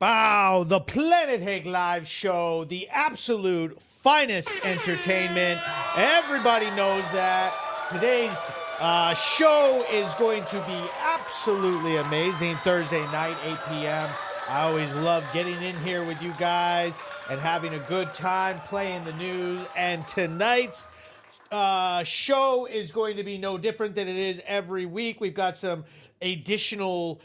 Wow, the Planet Hake Live Show, the absolute finest entertainment. Everybody knows that. Today's show is going to be absolutely amazing. Thursday night, 8 p.m. I always love getting in here with you guys and having a good time playing the news. And tonight's show is going to be no different than it is every week. We've got some additional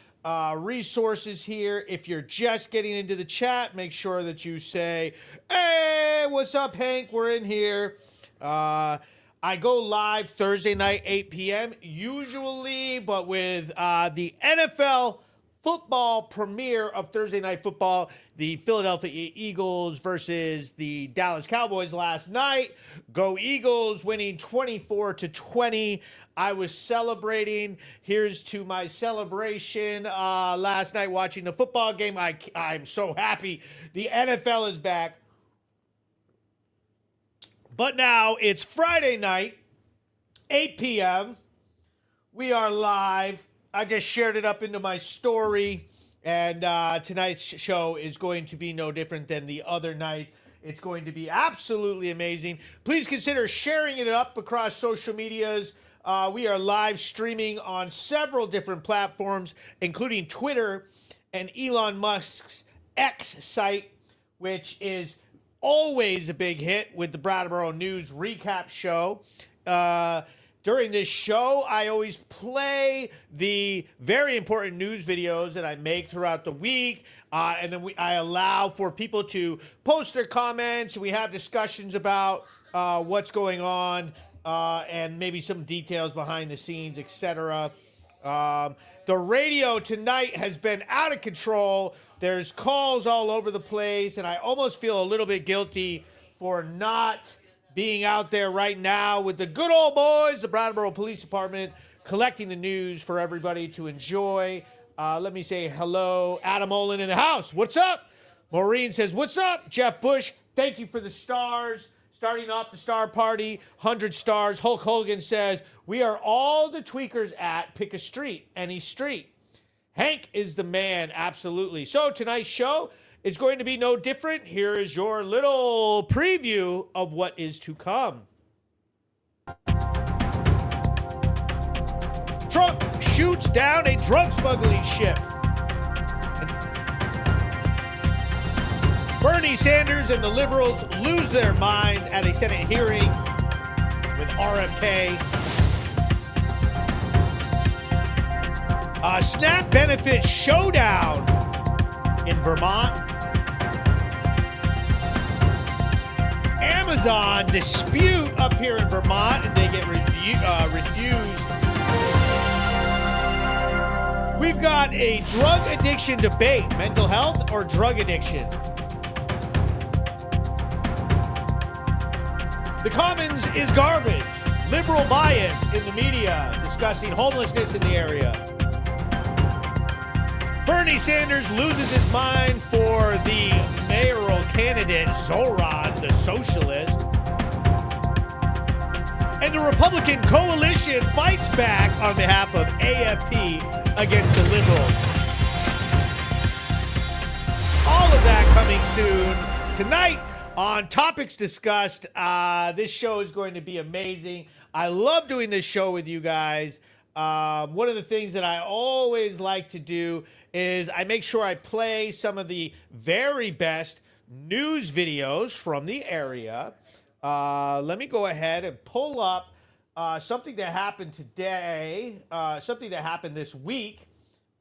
resources here. If you're just getting into the chat, make sure that you say, hey, what's up, Hank? We're in here. I go live Thursday night, 8 p.m. usually, but with the NFL football premiere of Thursday Night Football, the Philadelphia Eagles versus the Dallas Cowboys last night. Go Eagles, winning 24-20. I was celebrating. Here's to my celebration last night watching the football game. I'm so happy. The NFL is back. But now it's Friday night, 8 p.m. We are live. I just shared it up into my story, and tonight's show is going to be no different than the other night. It's going to be absolutely amazing. Please consider sharing it up across social medias. We are live streaming on several different platforms, including Twitter and Elon Musk's X site, which is always a big hit with the Brattleboro News recap show. During this show, I always play the very important news videos that I make throughout the week, and then I allow for people to post their comments. We have discussions about what's going on and maybe some details behind the scenes, etc. The radio tonight has been out of control. There's calls all over the place, and I almost feel a little bit guilty for not being out there right now with the good old boys, the Brattleboro Police Department, collecting the news for everybody to enjoy. Let me say hello. Adam Olin in the house. What's up? Maureen says, what's up? Jeff Bush, thank you for the stars. Starting off the star party, 100 stars. Hulk Hogan says, we are all the tweakers at Pick a Street, any street. Hank is the man, absolutely. So tonight's show is going to be no different. Here is your little preview of what is to come. Trump shoots down a drug smuggling ship. Bernie Sanders and the liberals lose their minds at a Senate hearing with RFK. SNAP benefits showdown in Vermont. Amazon dispute up here in Vermont, and they get refused. We've got a drug addiction debate, mental health or drug addiction. The Commons is garbage. Liberal bias in the media discussing homelessness in the area. Bernie Sanders loses his mind for the mayoral candidate, Zoran, the socialist. And the Republican coalition fights back on behalf of AFP against the liberals. All of that coming soon. Tonight on Topics Discussed, this show is going to be amazing. I love doing this show with you guys. One of the things that I always like to do is I make sure I play some of the very best news videos from the area. Let me go ahead and pull up something that happened today, something that happened this week.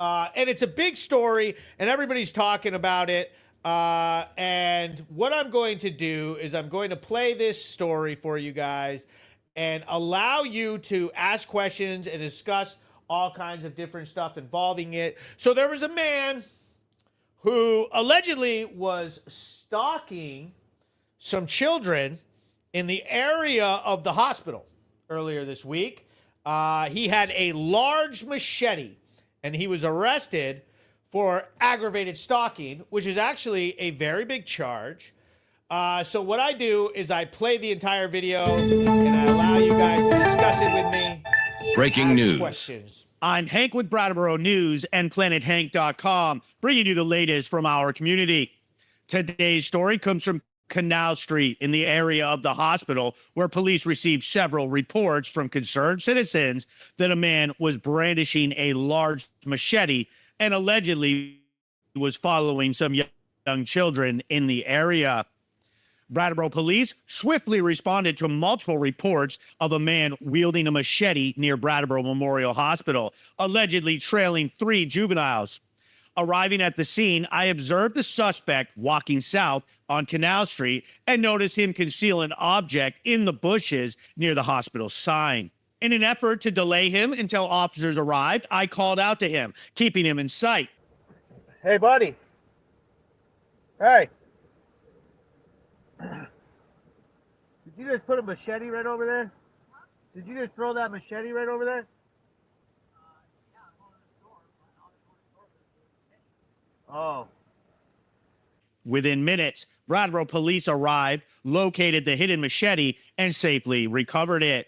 And it's a big story, and everybody's talking about it. And what I'm going to do is I'm going to play this story for you guys and allow you to ask questions and discuss all kinds of different stuff involving it. So there was a man who allegedly was stalking some children in the area of the hospital earlier this week. He had a large machete, and he was arrested for aggravated stalking, which is actually a very big charge. So what I do is I play the entire video, and I allow you guys to discuss it with me. Breaking news. Questions. I'm Hank with Brattleboro News and PlanetHank.com, bringing you the latest from our community. Today's story comes from Canal Street in the area of the hospital, where police received several reports from concerned citizens that a man was brandishing a large machete and allegedly was following some young children in the area. Brattleboro police swiftly responded to multiple reports of a man wielding a machete near Brattleboro Memorial Hospital, allegedly trailing 3 juveniles. Arriving at the scene, I observed the suspect walking south on Canal Street and noticed him conceal an object in the bushes near the hospital sign. In an effort to delay him until officers arrived, I called out to him, keeping him in sight. Hey, buddy. Hey. Did you just put a machete right over there? Did you just throw that machete right over there? Oh. Within minutes, Brattleboro police arrived, located the hidden machete, and safely recovered it.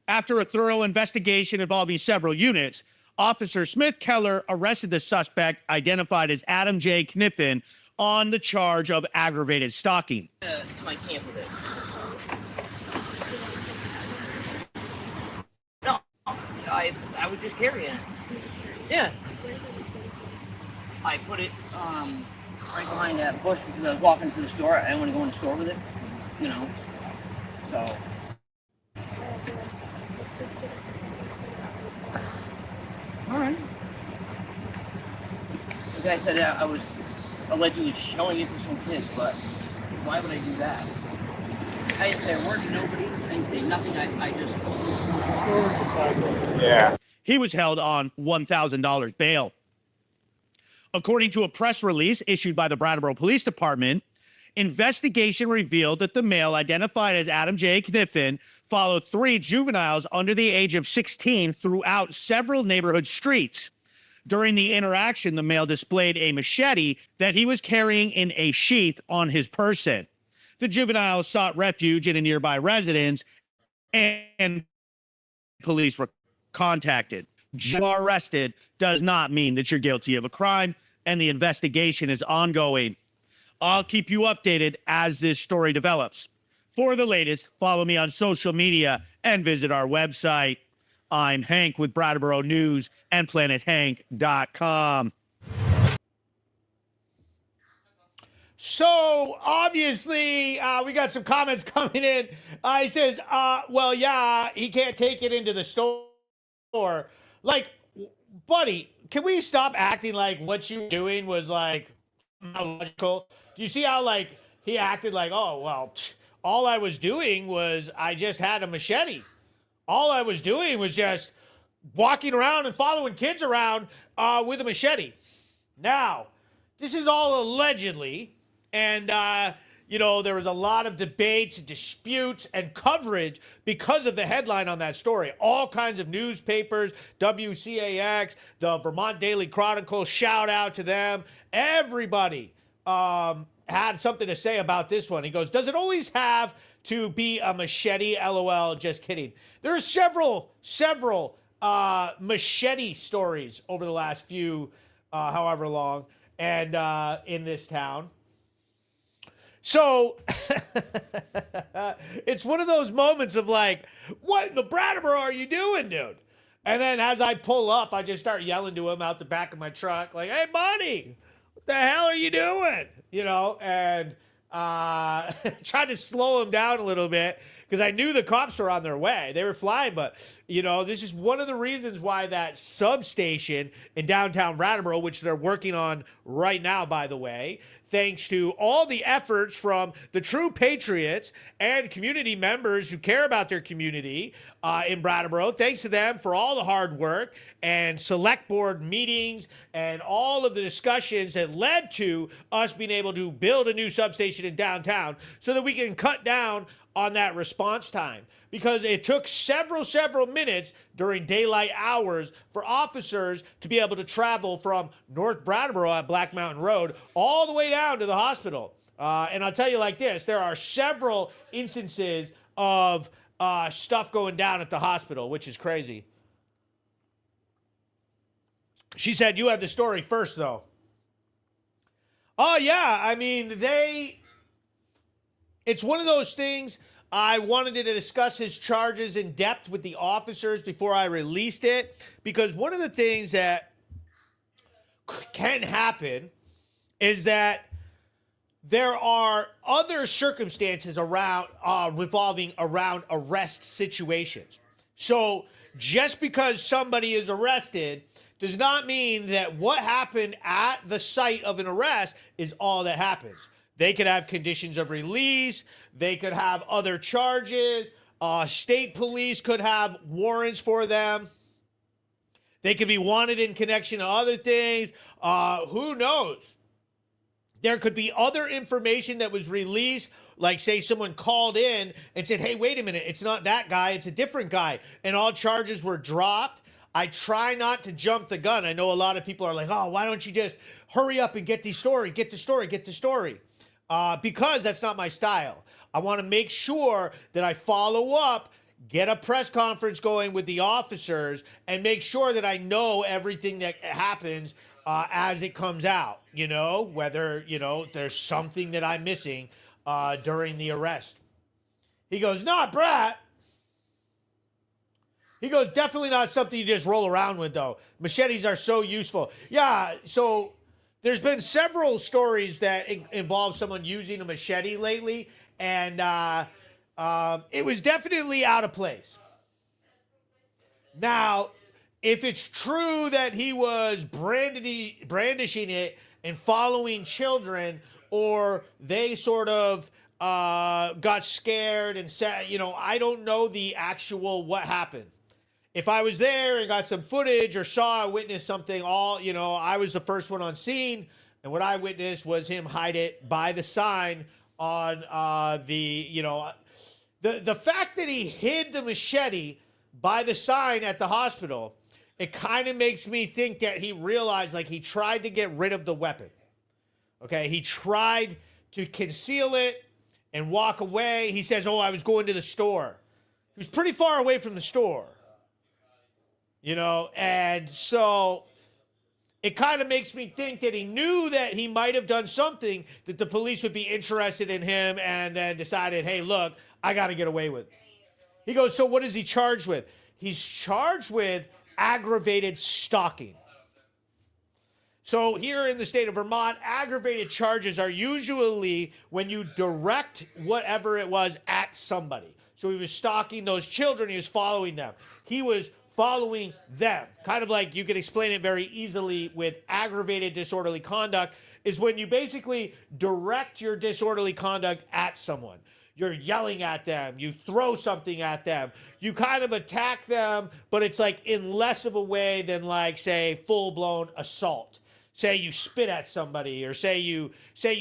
After a thorough investigation involving several units, Officer Smith Keller arrested the suspect, identified as Adam J. Kniffen, on the charge of aggravated stalking. My camp with it. No, I was just carrying it. Yeah. I put it right behind that bush because I was walking to the store. I didn't want to go in the store with it, you know. So. All right. The guy said I was allegedly showing it to some kids, but why would I do that? I didn't say a word to nobody. I didn't say nothing. I just. Yeah. He was held on $1,000 bail. According to a press release issued by the Brattleboro Police Department, investigation revealed that the male, identified as Adam J. Kniffen, followed 3 juveniles under the age of 16 throughout several neighborhood streets. During the interaction, the male displayed a machete that he was carrying in a sheath on his person. The juveniles sought refuge in a nearby residence, and police were contacted. You are arrested does not mean that you're guilty of a crime, and the investigation is ongoing. I'll keep you updated as this story develops. For the latest, follow me on social media and visit our website. I'm Hank with Brattleboro News and PlanetHank.com. So, obviously, we got some comments coming in. He says, well, yeah, he can't take it into the store. Like, buddy, can we stop acting like what you were doing was, like, logical? Do you see how, like, he acted like, oh, well, all I was doing was I just had a machete. All I was doing was just walking around and following kids around with a machete. Now, this is all allegedly, and, you know, there was a lot of debates, disputes, and coverage because of the headline on that story. All kinds of newspapers, WCAX, the Vermont Daily Chronicle, shout out to them. Everybody had something to say about this one. He goes, does it always have to be a machete? LOL, just kidding. There are several machete stories over the last few, however long, and in this town. So it's one of those moments of like, what in the Brattleboro are you doing, dude? And then as I pull up, I just start yelling to him out the back of my truck, like, hey, buddy, what the hell are you doing? You know, and tried to slow him down a little bit because I knew the cops were on their way. They were flying, but, you know, this is one of the reasons why that substation in downtown Brattleboro, which they're working on right now, by the way, thanks to all the efforts from the true patriots and community members who care about their community in Brattleboro. Thanks to them for all the hard work and select board meetings and all of the discussions that led to us being able to build a new substation in downtown so that we can cut down on that response time, because it took several minutes during daylight hours for officers to be able to travel from North Brattleboro at Black Mountain Road all the way down to the hospital. And I'll tell you like this, there are several instances of stuff going down at the hospital, which is crazy. She said, you have the story first, though. Oh, yeah. I mean, it's one of those things. I wanted to discuss his charges in depth with the officers before I released it, because one of the things that can happen is that there are other circumstances around revolving around arrest situations. So just because somebody is arrested does not mean that what happened at the site of an arrest is all that happens. They could have conditions of release. They could have other charges. State police could have warrants for them. They could be wanted in connection to other things. Who knows? There could be other information that was released, like say someone called in and said, hey, wait a minute, it's not that guy, it's a different guy. And all charges were dropped. I try not to jump the gun. I know a lot of people are like, oh, why don't you just hurry up and get the story. Because that's not my style. I want to make sure that I follow up, get a press conference going with the officers, and make sure that I know everything that happens as it comes out, whether, there's something that I'm missing during the arrest. He goes, not Brat. He goes, definitely not something you just roll around with, though. Machetes are so useful. Yeah, so there's been several stories that involve someone using a machete lately, and it was definitely out of place. Now, if it's true that he was brandishing it and following children, or they sort of got scared and said, I don't know the actual what happened. If I was there and got some footage or saw or witnessed something, I was the first one on scene, and what I witnessed was him hide it by the sign on the fact that he hid the machete by the sign at the hospital. It kind of makes me think that he realized, like, he tried to get rid of the weapon. Okay, he tried to conceal it and walk away. He says, I was going to the store. He was pretty far away from the store. And so it kind of makes me think that he knew that he might have done something that the police would be interested in him, and then decided, hey, look, I got to get away with it. He goes, so what is he charged with? He's charged with aggravated stalking. So here in the state of Vermont, aggravated charges are usually when you direct whatever it was at somebody. So he was stalking those children. He was following them. He was following them. Kind of like you can explain it very easily with aggravated disorderly conduct is when you basically direct your disorderly conduct at someone. You're yelling at them. You throw something at them. You kind of attack them, but it's like in less of a way than, like, say, full-blown assault. Say you spit at somebody, or say you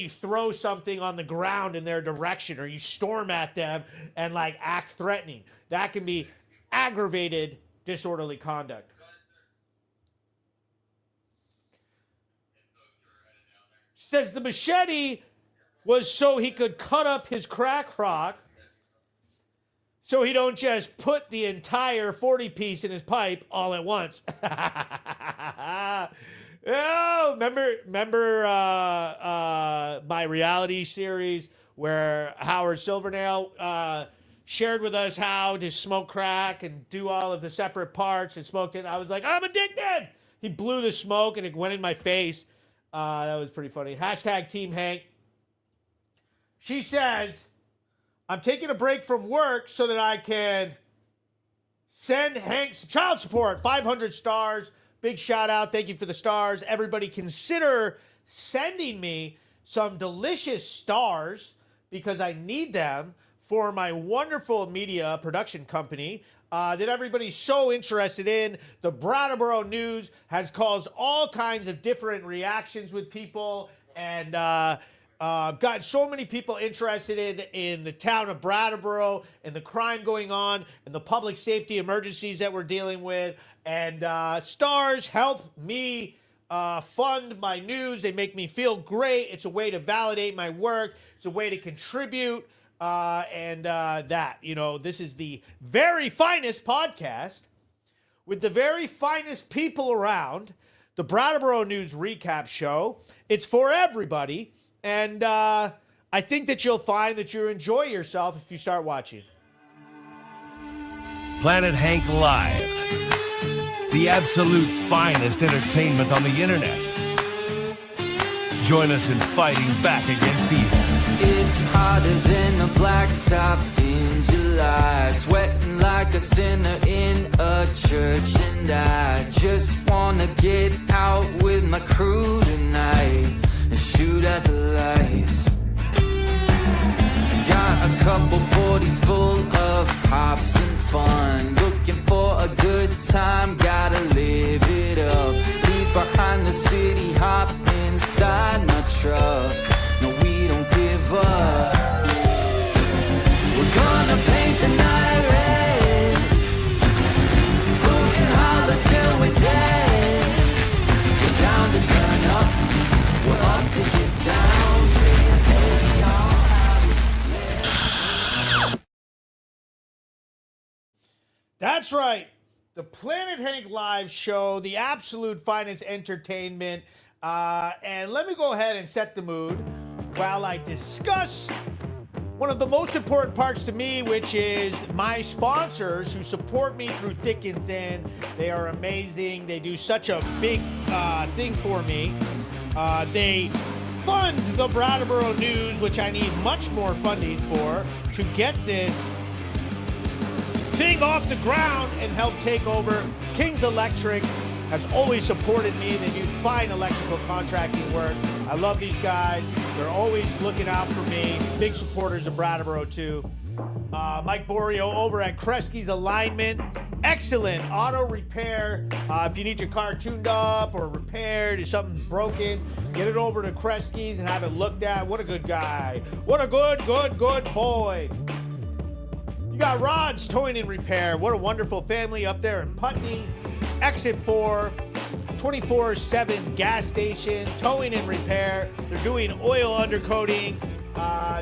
throw something on the ground in their direction, or you storm at them and, like, act threatening. That can be aggravated disorderly conduct. Says the machete was so he could cut up his crack rock, so he don't just put the entire 40-piece in his pipe all at once. Remember my reality series where Howard Silvernail shared with us how to smoke crack and do all of the separate parts and smoked it. I was like, I'm addicted. He blew the smoke and it went in my face. That was pretty funny. Hashtag Team Hank. She says, I'm taking a break from work so that I can send Hank some child support. 500 stars. Big shout out. Thank you for the stars. Everybody consider sending me some delicious stars because I need them for my wonderful media production company that everybody's so interested in. The Brattleboro News has caused all kinds of different reactions with people, and got so many people interested in the town of Brattleboro and the crime going on and the public safety emergencies that we're dealing with. And stars help me fund my news. They make me feel great. It's a way to validate my work. It's a way to contribute. This is the very finest podcast with the very finest people around the Brattleboro News Recap Show. It's for everybody, and I think that you'll find that you enjoy yourself if you start watching. Planet Hank Live, the absolute finest entertainment on the internet. Join us in fighting back against evil. It's hotter than a blacktop in July, sweating like a sinner in a church, and I just wanna get out with my crew tonight and shoot at the lights. Got a couple 40s full of pops and fun, looking for a good time, gotta live it up. Leave behind the city, hop inside my truck. No, we don't give up. We're gonna paint the night red. Who can holler till we're dead? We're down to turn up. We're up to get down. Saying, hey, y'all. That's right. The Planet Hank Live Show, the absolute finest entertainment. And let me go ahead and set the mood while I discuss one of the most important parts to me, which is my sponsors who support me through thick and thin. They are amazing. They do such a big thing for me. They fund the Brattleboro News, which I need much more funding for, to get this thing off the ground and help take over. King's Electric has always supported me. They do fine electrical contracting work. I love these guys. They're always looking out for me. Big supporters of Brattleboro too. Mike Borio over at Kresge's Alignment. Excellent auto repair. If you need your car tuned up or repaired, if something's broken, get it over to Kresge's and have it looked at. What a good guy. What a good boy. You got Rod's Towing and Repair. What a wonderful family up there in Putney. Exit 4, 24/7 gas station, towing and repair. They're doing oil undercoating.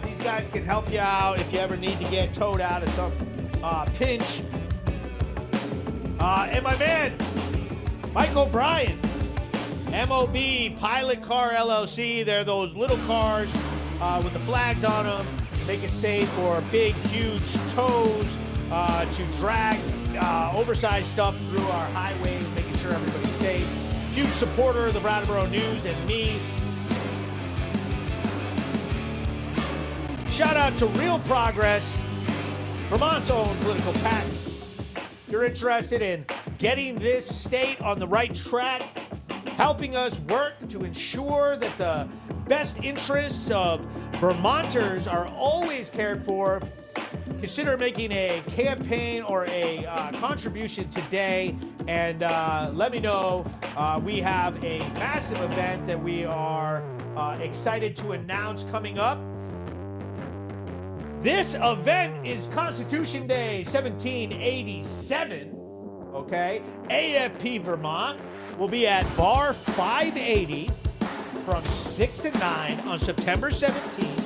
These guys can help you out if you ever need to get towed out of some pinch. And my man, Mike O'Brien, MOB Pilot Car LLC. They're those little cars with the flags on them. Make it safe for big, huge tows to drag oversized stuff through our highways, making sure everybody's safe. Huge supporter of the Brattleboro News and me. Shout out to Real Progress, Vermont's own political PAC. If you're interested in getting this state on the right track, helping us work to ensure that the best interests of Vermonters are always cared for, consider making a campaign or a contribution today, and let me know. We have a massive event that we are excited to announce coming up. This event is Constitution Day 1787, okay? AFP Vermont will be at Bar 580 from 6 to 9 on September 17th.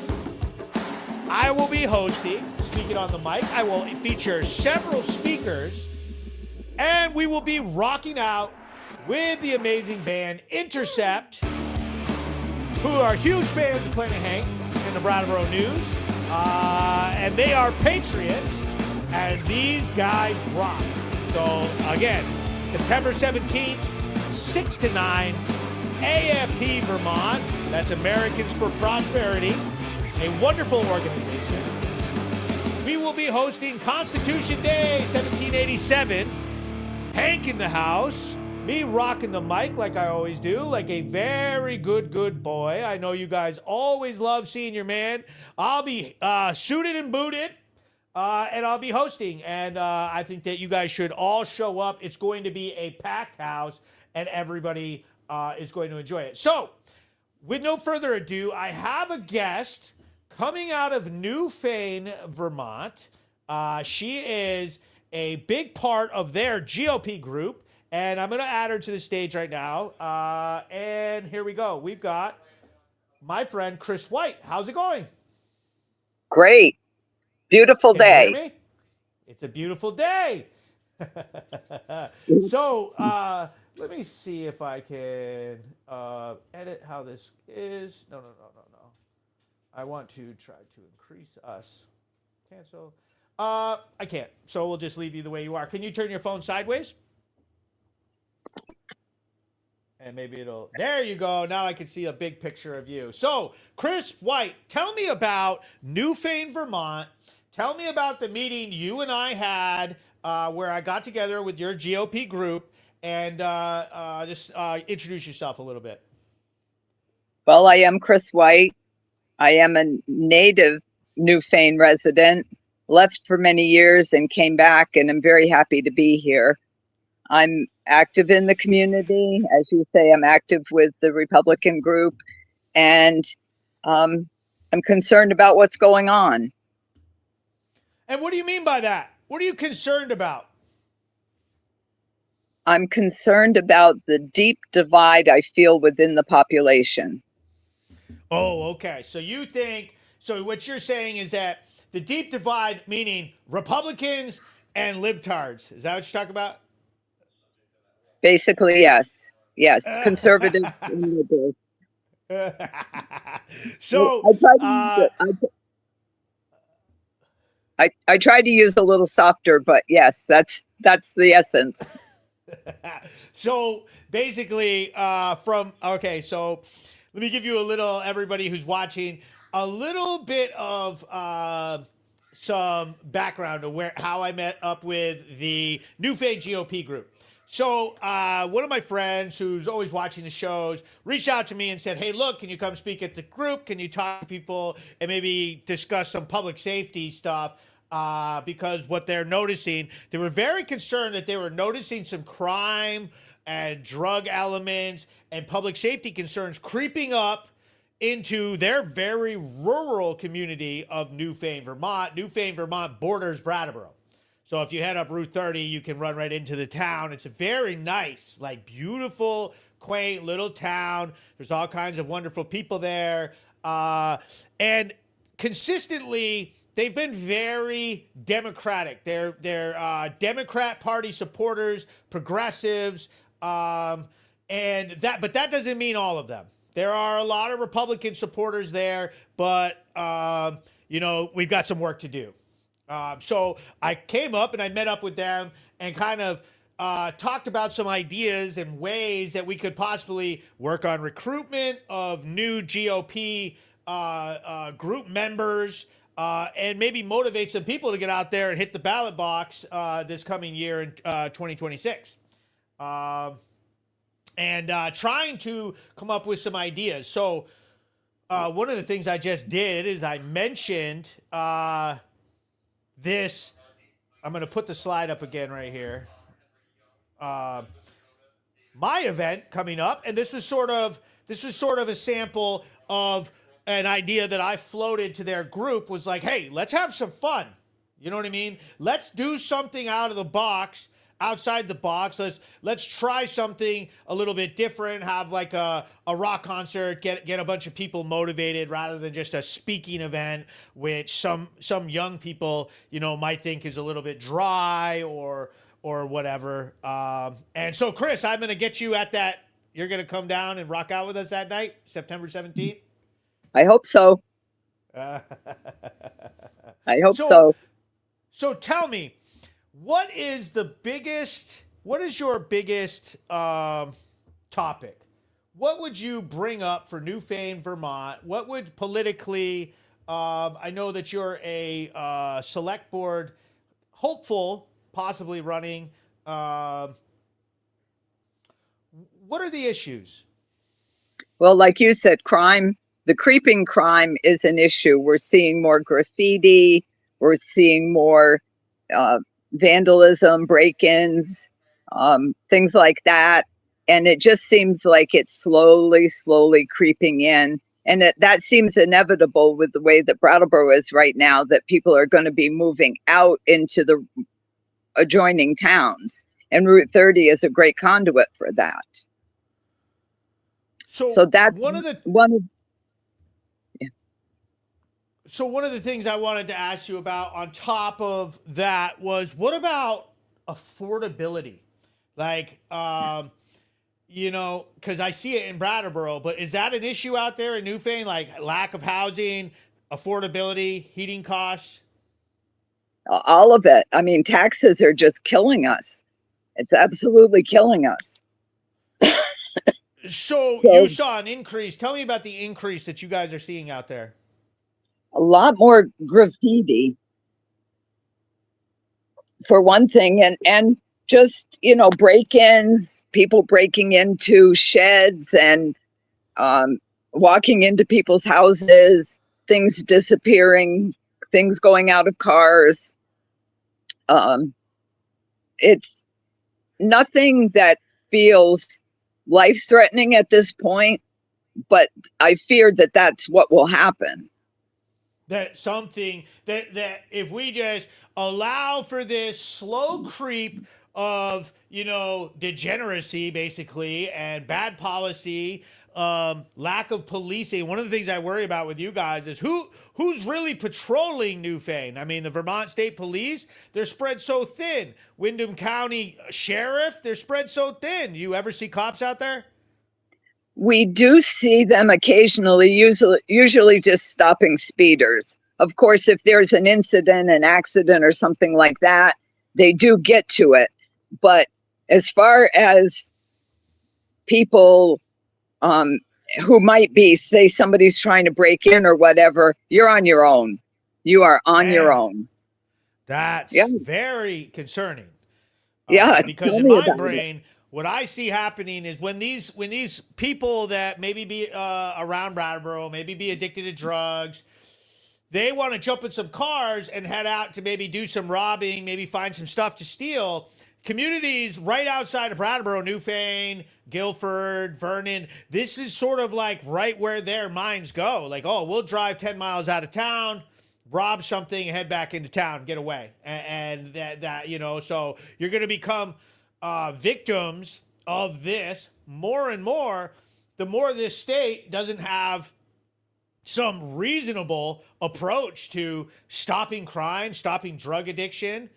I will be hosting, speaking on the mic. I will feature several speakers, and we will be rocking out with the amazing band Intercept, who are huge fans of Planet Hank and the Brattleboro News. And they are patriots, and these guys rock. So, again, September 17th, 6 to 9, AFP Vermont. That's Americans for Prosperity, a wonderful organization. We will be hosting Constitution Day 1787. Hank in the house. Me rocking the mic like I always do, like a very good boy. I know you guys always love seeing your man. I'll be suited and booted, and I'll be hosting. And I think that you guys should all show up. It's going to be a packed house, and everybody is going to enjoy it. So, with no further ado, I have a guest coming out of Newfane, Vermont. She is a big part of their GOP group. And I'm going to add her to the stage right now. And here we go. We've got my friend, Chris White. How's it going? Great. Beautiful Can you day. hear me? It's a beautiful day. So Let me see if I can edit how this is. No. I want to try to increase us. Cancel. I can't. So we'll just leave you the way you are. Can you turn your phone sideways? And maybe it'll. There you go. Now I can see a big picture of you. So, Chris White, tell me about Newfane, Vermont. Tell me about the meeting you and I had where I got together with your GOP group, and just introduce yourself a little bit. Well, I am Chris White. I am a native Newfane resident, left for many years and came back, and I'm very happy to be here. I'm active in the community. As you say, I'm active with the Republican group, and I'm concerned about what's going on. And what do you mean by that? What are you concerned about? I'm concerned about the deep divide I feel within the population. Oh, okay. So you think, so what you're saying is that the deep divide, meaning Republicans and libtards. Is that what you're talking about? Basically, yes. Yes, conservative and liberal. So, I tried to use a little softer, but yes, that's the essence. So basically, so let me give you a little, everybody who's watching, a little bit of some background to how I met up with the Newfane GOP group. So one of my friends who's always watching the shows reached out to me and said, hey, look, can you come speak at the group? Can you talk to people and maybe discuss some public safety stuff? Because what they're noticing, they were very concerned that they were noticing some crime and drug elements and public safety concerns creeping up into their very rural community of Newfane, Vermont. Newfane, Vermont borders Brattleboro. So if you head up Route 30, you can run right into the town. It's a very nice, like beautiful, quaint little town. There's all kinds of wonderful people there. And consistently, they've been very Democratic. They're Democrat Party supporters, progressives, but that doesn't mean all of them. There are a lot of Republican supporters there, but we've got some work to do. So I came up and I met up with them and kind of talked about some ideas and ways that we could possibly work on recruitment of new GOP group members. And maybe motivate some people to get out there and hit the ballot box this coming year in 2026. And trying to come up with some ideas. So one of the things I just did is I mentioned this. I'm going to put the slide up again right here. My event coming up, and this was sort of a sample of an idea that I floated to their group. Was like, hey, let's have some fun. You know what I mean? Let's do something out of the box, outside the box. Let's try something a little bit different. Have like a rock concert, get a bunch of people motivated rather than just a speaking event, which some young people, might think is a little bit dry or whatever. And so, Chris, I'm going to get you at that. You're going to come down and rock out with us that night, September 17th. I hope so. I hope so. So tell me, what is your biggest topic? What would you bring up for Newfane, Vermont? What would politically, I know that you're a select board hopeful, possibly running. What are the issues? Well, like you said, crime. The creeping crime is an issue. We're seeing more graffiti. We're seeing more vandalism, break-ins, things like that. And it just seems like it's slowly creeping in. And that seems inevitable with the way that Brattleboro is right now, that people are going to be moving out into the adjoining towns. And Route 30 is a great conduit for that. So that's So one of the things I wanted to ask you about on top of that was, what about affordability? Like, because I see it in Brattleboro, but is that an issue out there in Newfane, like lack of housing, affordability, heating costs? All of it. I mean, taxes are just killing us. It's absolutely killing us. So So you saw an increase. Tell me about the increase that you guys are seeing out there. a lot more graffiti for one thing, and just break-ins, people breaking into sheds and walking into people's houses, things disappearing, things going out of cars. It's nothing that feels life-threatening at this point, but I fear that that's what will happen. That something that if we just allow for this slow creep of degeneracy basically and bad policy, lack of policing. One of the things I worry about with you guys is who's really patrolling Newfane. I mean, the Vermont State Police, they're spread so thin. Windham County Sheriff, they're spread so thin. You ever see cops out there? We do see them occasionally, usually just stopping speeders. Of course, if there's an incident, an accident or something like that, they do get to it. But as far as people who might be, say somebody's trying to break in or whatever, you're on your own. You are on your own. That's Yeah. very concerning. Yeah, because tell in me my about brain, what I see happening is when these people that maybe be around Brattleboro, maybe be addicted to drugs, they want to jump in some cars and head out to maybe do some robbing, maybe find some stuff to steal. Communities right outside of Brattleboro, Newfane, Guilford, Vernon, this is sort of like right where their minds go. Like, oh, we'll drive 10 miles out of town, rob something, head back into town, get away. And that so you're going to become victims of this more and more, the more this state doesn't have some reasonable approach to stopping crime, stopping drug addiction.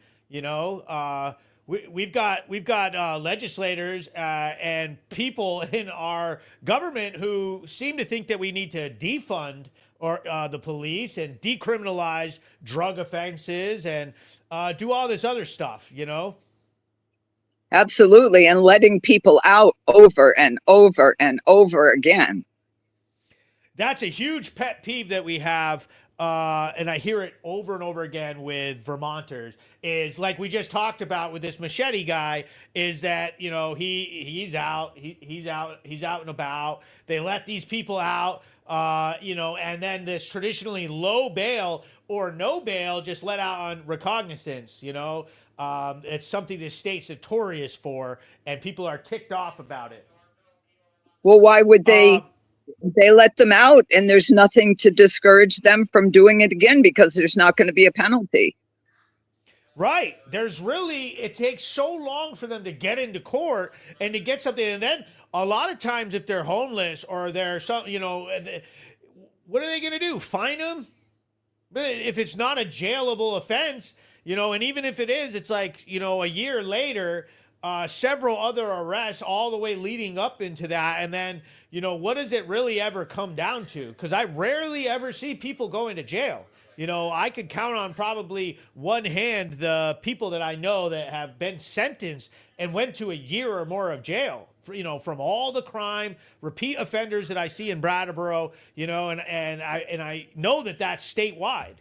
We've got legislators and people in our government who seem to think that we need to defund or the police and decriminalize drug offenses and do all this other stuff. Absolutely, and letting people out over and over and over again. That's a huge pet peeve that we have, and I hear it over and over again with Vermonters, is like we just talked about with this machete guy, is that, he's out and about. They let these people out, and then this traditionally low bail or no bail just let out on recognizance, it's something the state's notorious for, and people are ticked off about it. Well, why would they let them out and there's nothing to discourage them from doing it again because there's not going to be a penalty? Right. It takes so long for them to get into court and to get something. And then a lot of times if they're homeless or they're what are they going to do? Fine them? If it's not a jailable offense, and even if it is, it's like, a year later, several other arrests all the way leading up into that. And then, what does it really ever come down to? Because I rarely ever see people going to jail. I could count on probably one hand the people that I know that have been sentenced and went to a year or more of jail, from all the crime, repeat offenders that I see in Brattleboro, and I know that that's statewide.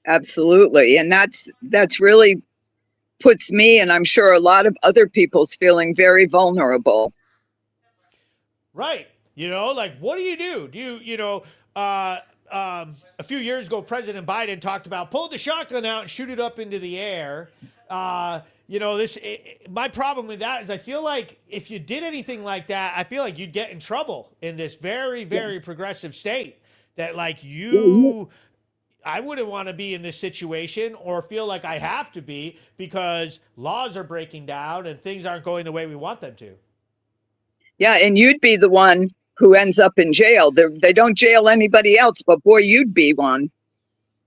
Absolutely. And that's really puts me, and I'm sure a lot of other people's, feeling very vulnerable. Right. Like, what do you do? Do you, a few years ago, President Biden talked about pull the shotgun out and shoot it up into the air. My problem with that is I feel like if you did anything like that, I feel like you'd get in trouble in this very, very progressive state that I wouldn't want to be in this situation or feel like I have to be because laws are breaking down and things aren't going the way we want them to. Yeah, and you'd be the one who ends up in jail. They don't jail anybody else, but boy, you'd be one.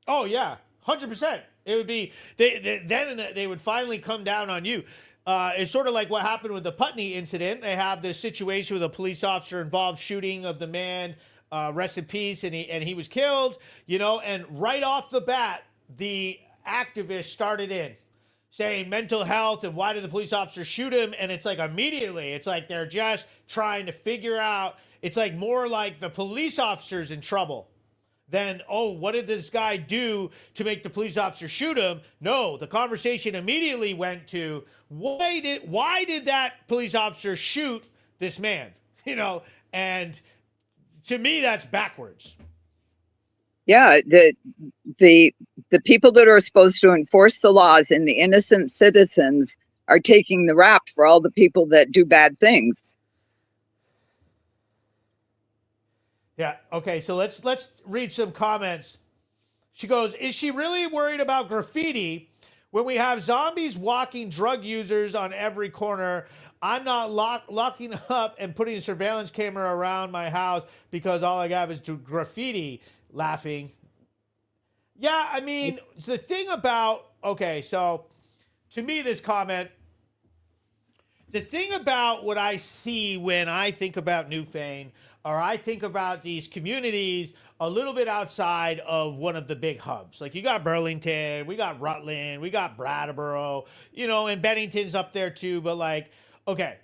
Oh, yeah, 100%. It would be, then they would finally come down on you. It's sort of like what happened with the Putney incident. They have this situation with a police officer involved shooting of the man, rest in peace, and he was killed, and right off the bat, the activists started in saying mental health and why did the police officer shoot him? And it's like immediately, it's like they're just trying to figure out, it's like more like the police officer's in trouble than, oh, what did this guy do to make the police officer shoot him? No, the conversation immediately went to why did that police officer shoot this man? And to me, that's backwards. Yeah, the people that are supposed to enforce the laws and the innocent citizens are taking the rap for all the people that do bad things. Yeah. Okay. So let's read some comments. She goes, is she really worried about graffiti when we have zombies walking drug users on every corner? I'm not locking up and putting a surveillance camera around my house because all I have is graffiti. Laughing. Yeah. I mean, the thing about, okay. So to me, this comment, the thing about what I see when I think about Newfane, or I think about these communities a little bit outside of one of the big hubs. Like you got Burlington, we got Rutland, we got Brattleboro, and Bennington's up there too. But like, okay,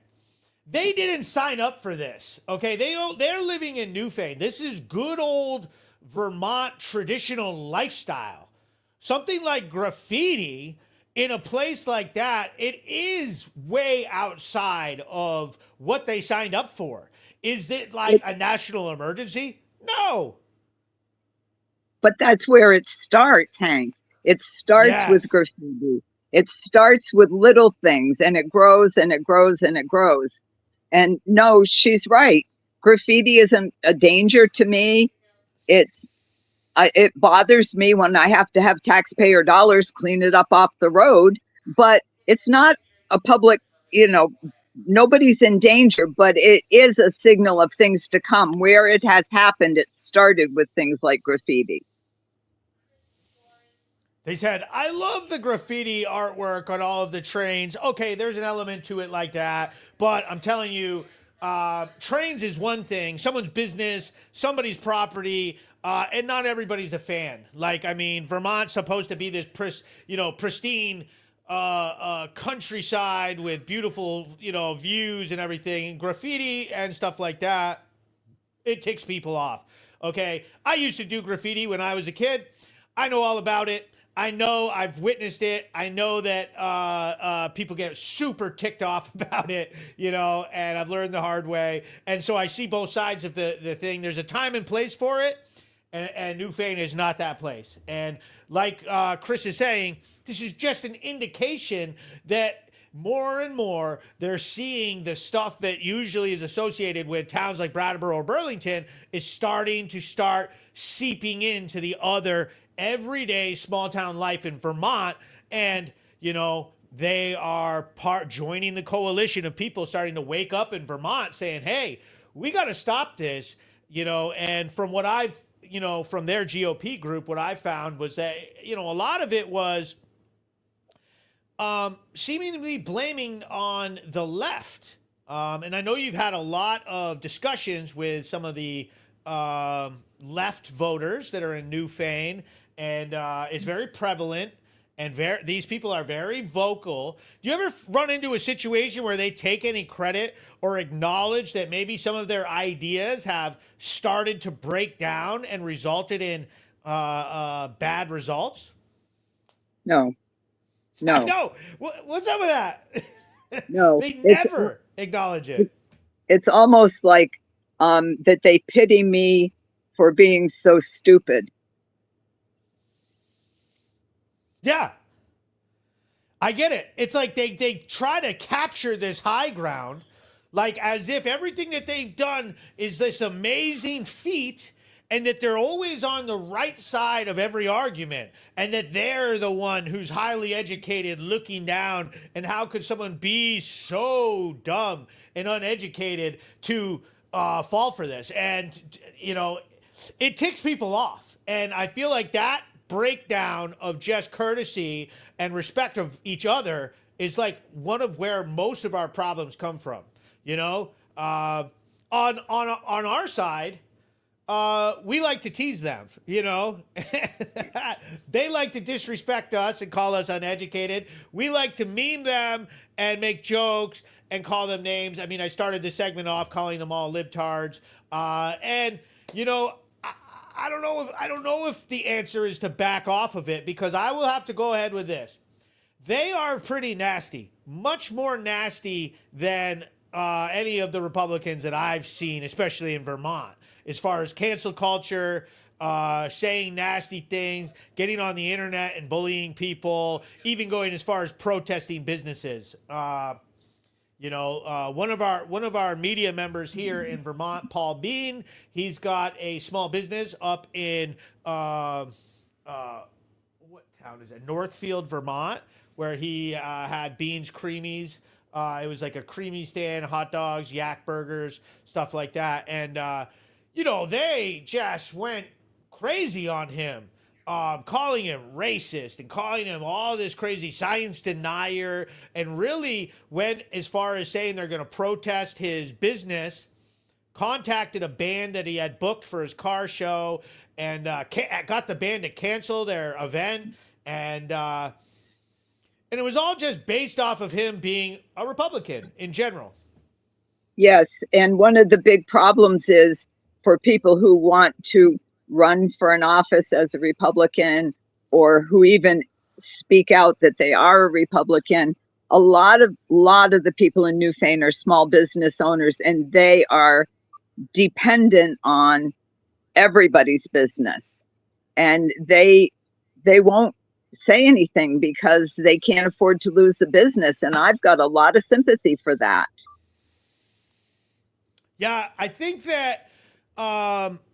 they didn't sign up for this. Okay, they're living in Newfane. This is good old Vermont traditional lifestyle. Something like graffiti in a place like that, it is way outside of what they signed up for. Is it like a national emergency? No. But that's where it starts, Hank. It starts with graffiti. It starts with little things, and it grows and it grows and it grows. And no, she's right. Graffiti isn't a danger to me. It bothers me when I have to have taxpayer dollars clean it up off the road, but it's not a public, nobody's in danger, but it is a signal of things to come. Where it has happened, it started with things like graffiti. They said, I love the graffiti artwork on all of the trains. Okay, there's an element to it like that, but I'm telling you, trains is one thing, someone's business, somebody's property, and not everybody's a fan. Like, I mean, Vermont's supposed to be this pristine countryside with beautiful, views and everything. And graffiti and stuff like that, it ticks people off. Okay, I used to do graffiti when I was a kid. I know all about it. I know I've witnessed it. I know that people get super ticked off about it, and I've learned the hard way. And so I see both sides of the thing. There's a time and place for it, and Newfane is not that place. And like Chris is saying, this is just an indication that more and more they're seeing the stuff that usually is associated with towns like Brattleboro or Burlington is starting to seeping into the other everyday small town life in Vermont. And, they are joining the coalition of people starting to wake up in Vermont saying, hey, we got to stop this, and from what I've, from their GOP group, what I found was that, a lot of it was seemingly blaming on the left. And I know you've had a lot of discussions with some of the left voters that are in Newfane, and it's very prevalent, and these people are very vocal. Do you ever run into a situation where they take any credit or acknowledge that maybe some of their ideas have started to break down and resulted in bad results? No. No. What's up with that? No. They never acknowledge it. It's almost like that they pity me for being so stupid. Yeah. I get it. It's like they try to capture this high ground, like as if everything that they've done is this amazing feat, and that they're always on the right side of every argument, and that they're the one who's highly educated looking down, and how could someone be so dumb and uneducated to fall for this? And, it ticks people off. And I feel like that breakdown of just courtesy and respect of each other is like one of where most of our problems come from. You know, on our side, we like to tease them, you know. They like to disrespect us and call us uneducated. We like to meme them and make jokes and call them names. I mean, I started the segment off calling them all libtards. And you know, I don't know if the answer is to back off of it, because I will have to go ahead with this. They are pretty nasty, much more nasty than any of the Republicans that I've seen, especially in Vermont, as far as cancel culture, saying nasty things, getting on the internet and bullying people, even going as far as protesting businesses. You know, one of our media members here in Vermont, Paul Bean, he's got a small business up in what town is it? Northfield, Vermont, where he had Beans Creamies. It was like a creamy stand, hot dogs, yak burgers, stuff like that. And, you know, they just went crazy on him, calling him racist and calling him all this crazy science denier, and really went as far as saying they're going to protest his business, contacted a band that he had booked for his car show, and got the band to cancel their event. And it was all just based off of him being a Republican in general. Yes. And one of the big problems is for people who want to run for an office as a Republican, or who even speak out that they are a Republican, a lot of the people in Newfane are small business owners, and they are dependent on everybody's business. And they won't say anything because they can't afford to lose the business. And I've got a lot of sympathy for that. Yeah, I think that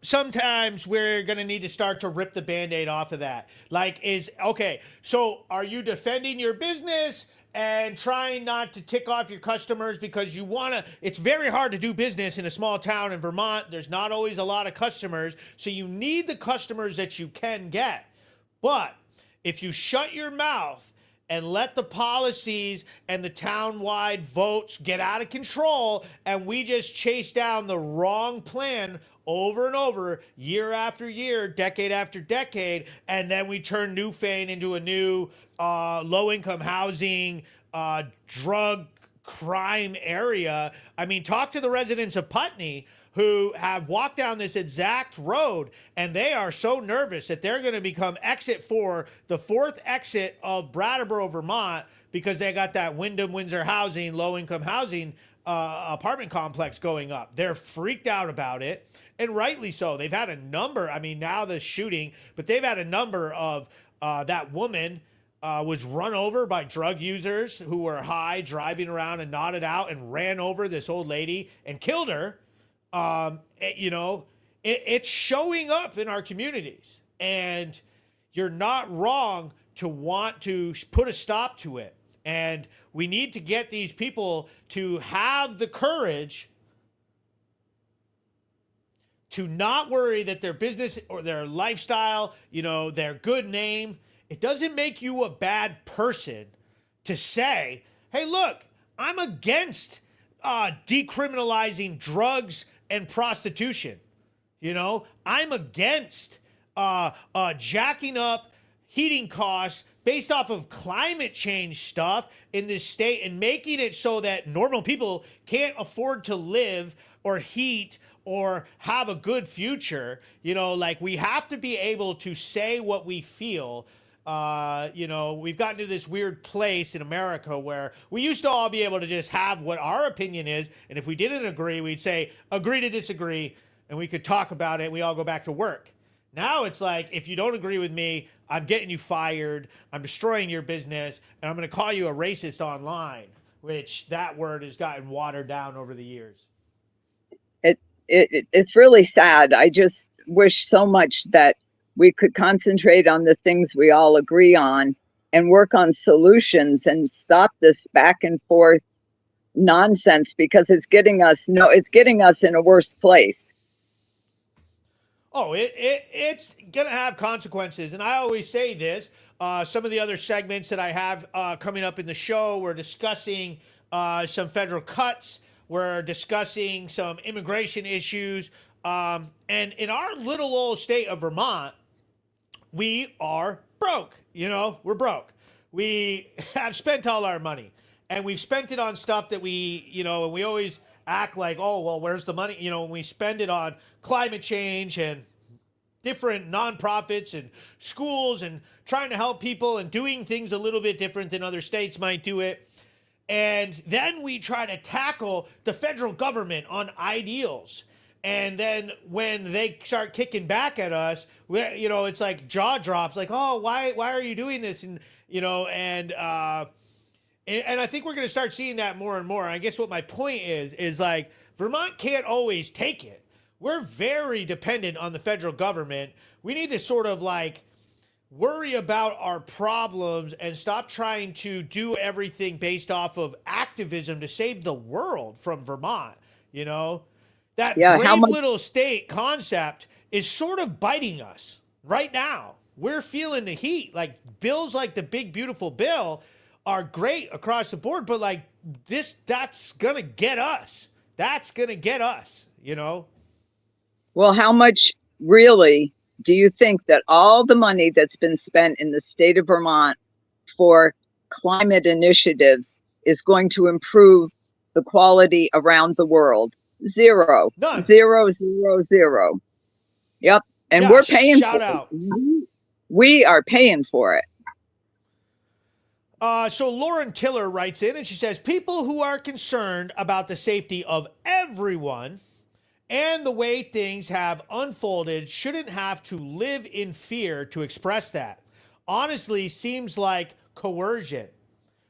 sometimes we're going to need to start to rip the Band-Aid off of that. Like, okay, so are you defending your business and trying not to tick off your customers because you want to? It's very hard to do business in a small town in Vermont. There's not always a lot of customers, so you need the customers that you can get. But if you shut your mouth and let the policies and the town-wide votes get out of control, and we just chase down the wrong plan over and over, year after year, decade after decade, and then we turn Newfane into a new low-income housing, drug crime area. I mean, talk to the residents of Putney who have walked down this exact road, and they are so nervous that they're going to become exit 4, the 4th exit of Brattleboro, Vermont, because they got that Wyndham Windsor housing, low-income housing apartment complex going up. They're freaked out about it, and rightly so. They've had a number, I mean, now the shooting, but they've had a number of that woman was run over by drug users who were high, driving around, and nodded out and ran over this old lady and killed her. You know, it's showing up in our communities, and you're not wrong to want to put a stop to it. And we need to get these people to have the courage to not worry that their business or their lifestyle, you know, their good name, it doesn't make you a bad person to say, hey, look, I'm against decriminalizing drugs and prostitution. You know, I'm against jacking up heating costs based off of climate change stuff in this state and making it so that normal people can't afford to live or heat or have a good future. You know, like, we have to be able to say what we feel. You know, we've gotten to this weird place in America where we used to all be able to just have what our opinion is, and if we didn't agree, we'd say, agree to disagree, and we could talk about it, and we all go back to work. Now it's like, if you don't agree with me, I'm getting you fired, I'm destroying your business, and I'm going to call you a racist online, which that word has gotten watered down over the years. It's really sad. I just wish so much that we could concentrate on the things we all agree on and work on solutions and stop this back and forth nonsense, because it's getting us in a worse place. Oh, it's going to have consequences. And I always say this, some of the other segments that I have coming up in the show. We're discussing some federal cuts. We're discussing some immigration issues. And in our little old state of Vermont, we are broke. We're broke. We have spent all our money, and we've spent it on stuff that and we always act like, oh, well, where's the money? And we spend it on climate change and different nonprofits and schools and trying to help people and doing things a little bit different than other states might do it. And then we try to tackle the federal government on ideals. And then when they start kicking back at us, it's like jaw drops, like, oh, why are you doing this? And I think we're going to start seeing that more and more. I guess what my point is like, Vermont can't always take it. We're very dependent on the federal government. We need to sort of like worry about our problems and stop trying to do everything based off of activism to save the world from Vermont. That brave little state concept is sort of biting us right now. We're feeling the heat. Like bills like the big, beautiful bill are great across the board, but like that's going to get us. That's going to get us, Well, how much really do you think that all the money that's been spent in the state of Vermont for climate initiatives is going to improve the quality around the world? Zero. None. 0, 0, 0. Yep. And we're paying shout out. We are paying for it. So Lauren Tiller writes in and she says, people who are concerned about the safety of everyone and the way things have unfolded shouldn't have to live in fear to express that. Honestly, seems like coercion.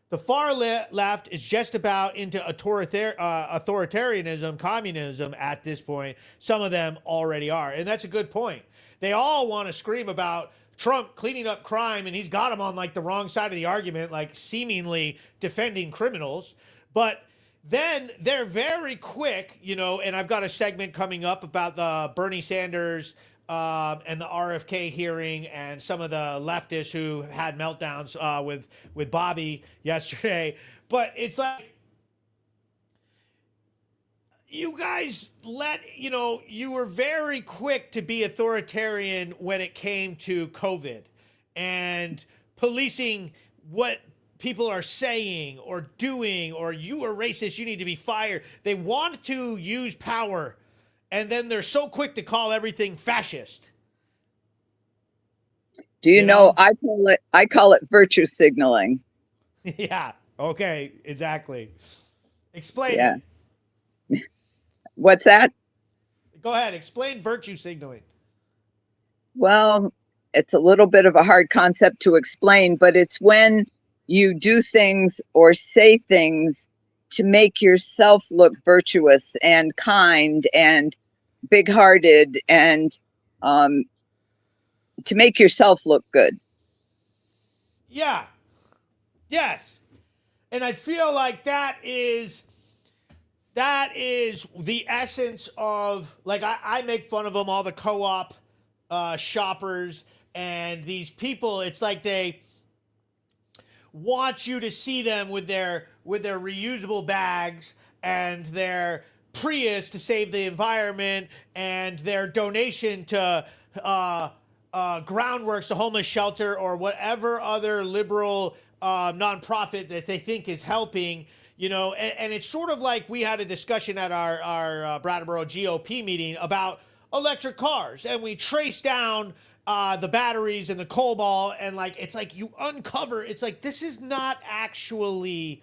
The far left is just about into authoritarianism, communism at this point. Some of them already are. And that's a good point. They all want to scream about Trump cleaning up crime, and he's got them on like the wrong side of the argument, like seemingly defending criminals. But then they're very quick, and I've got a segment coming up about the Bernie Sanders and the RFK hearing and some of the leftists who had meltdowns with Bobby yesterday. But it's like, you guys you were very quick to be authoritarian when it came to COVID and policing what people are saying or doing, or you are racist, you need to be fired. They want to use power, and then they're so quick to call everything fascist. Do you know, I call it virtue signaling. Yeah. Okay. Exactly. Explain it. What's that? Go ahead. Explain virtue signaling. Well, it's a little bit of a hard concept to explain, but it's when you do things or say things to make yourself look virtuous and kind and big-hearted and to make yourself look good. Yeah. Yes. And I feel like that is the essence of, like, I make fun of them, all the co-op shoppers and these people. It's like they want you to see them with their reusable bags and their Prius to save the environment and their donation to Groundworks, the homeless shelter, or whatever other liberal nonprofit that they think is helping. And it's sort of like we had a discussion at our Brattleboro GOP meeting about electric cars, and we traced down the batteries and the cobalt, and it's like you uncover, it's like, this is not actually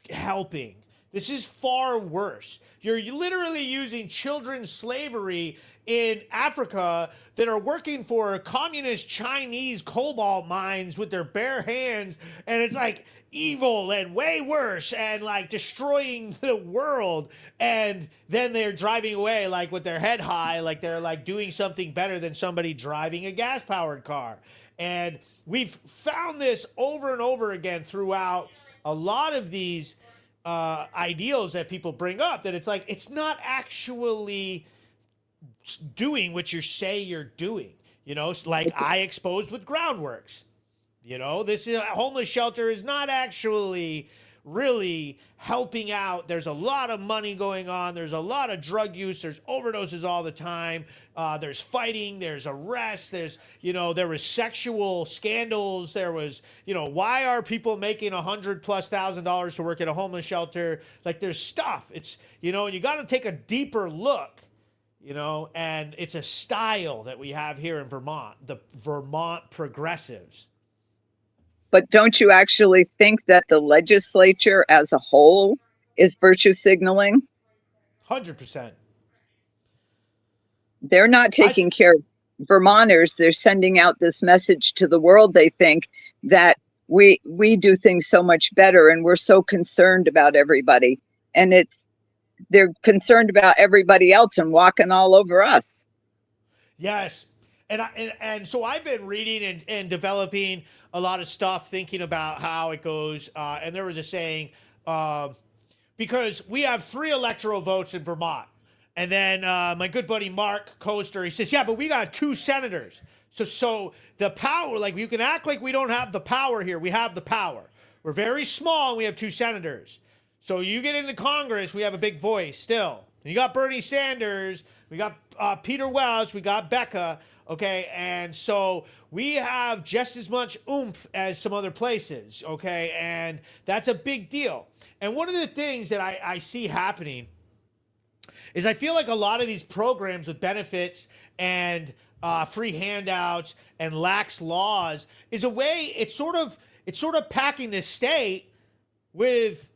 helping. This is far worse. You're literally using children's slavery in Africa that are working for communist Chinese cobalt mines with their bare hands, and it's like evil and way worse and like destroying the world, and then they're driving away like with their head high, like they're like doing something better than somebody driving a gas-powered car. And we've found this over and over again throughout a lot of these ideals that people bring up, that it's like, it's not actually doing what you say you're doing. Like I exposed with Groundworks. This is a homeless shelter is not actually really helping out. There's a lot of money going on. There's a lot of drug use. There's overdoses all the time. There's fighting. There's arrests. There was sexual scandals. There was, why are people making $100,000+ to work at a homeless shelter? Like, there's stuff. It's, and you got to take a deeper look, and it's a style that we have here in Vermont, the Vermont progressives. But don't you actually think that the legislature as a whole is virtue signaling? 100%. They're not taking care of Vermonters. They're sending out this message to the world. They think that we do things so much better and we're so concerned about everybody. And they're concerned about everybody else and walking all over us. Yes. And so I've been reading and developing a lot of stuff, thinking about how it goes. And there was a saying, because we have 3 electoral votes in Vermont. And then my good buddy Mark Coaster, he says, yeah, but we got 2 senators. So the power, like, you can act like we don't have the power here. We have the power. We're very small and we have 2 senators. So you get into Congress, we have a big voice still. You got Bernie Sanders, we got Peter Welch, we got Becca. Okay, and so we have just as much oomph as some other places, okay, and that's a big deal. And one of the things that I see happening is I feel like a lot of these programs with benefits and free handouts and lax laws is a way, it's sort of packing the state with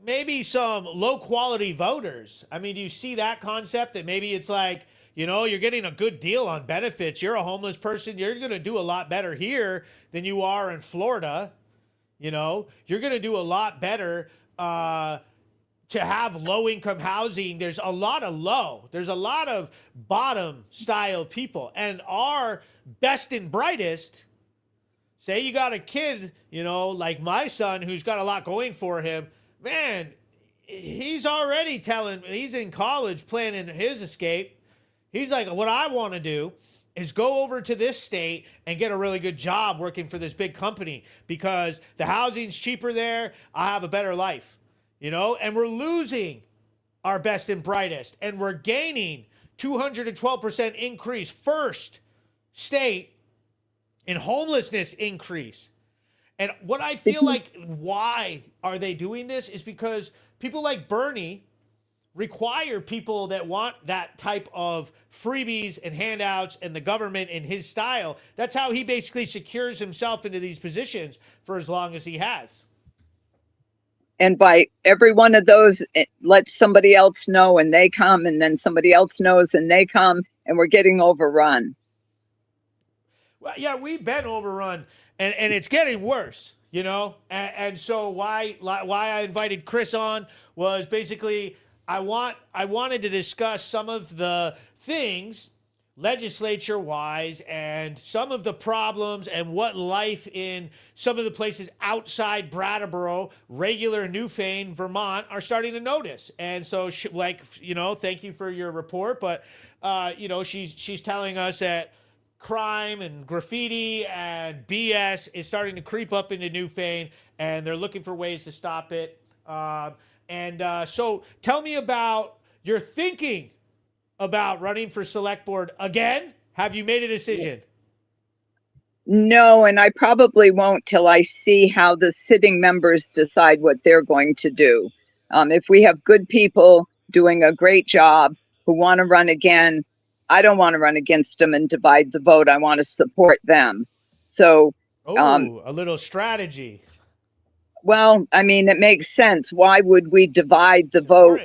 maybe some low quality voters. I mean, do you see that concept that maybe it's like, you're getting a good deal on benefits. You're a homeless person. You're going to do a lot better here than you are in Florida. You're going to do a lot better to have low income housing. There's a lot of bottom style people. And our best and brightest, say you got a kid, like my son who's got a lot going for him, man, he's already he's in college planning his escape. He's like, what I want to do is go over to this state and get a really good job working for this big company because the housing's cheaper there. I have a better life, and we're losing our best and brightest and we're gaining 212% increase, first state in homelessness increase. And what I feel like, why are they doing this is because people like Bernie require people that want that type of freebies and handouts and the government in his style. That's how he basically secures himself into these positions for as long as he has. And by every one of those, it lets somebody else know and they come, and then somebody else knows and they come, and we're getting overrun. Well, yeah, we've been overrun, and it's getting worse, And so why I invited Chris on was basically I wanted to discuss some of the things legislature-wise and some of the problems and what life in some of the places outside Brattleboro, regular Newfane, Vermont, are starting to notice. And so, thank you for your report, but, she's telling us that crime and graffiti and BS is starting to creep up into Newfane, and they're looking for ways to stop it. So tell me about your thinking about running for select board again. Have you made a decision? No, and I probably won't till I see how the sitting members decide what they're going to do. If we have good people doing a great job who want to run again, I don't want to run against them and divide the vote. I want to support them. So, a little strategy. Well, I mean, it makes sense. Why would we divide the vote?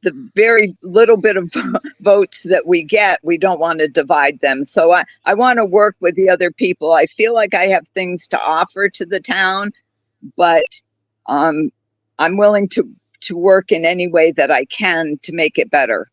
The very little bit of votes that we get, we don't want to divide them. So I want to work with the other people. I feel like I have things to offer to the town, but I'm willing to work in any way that I can to make it better.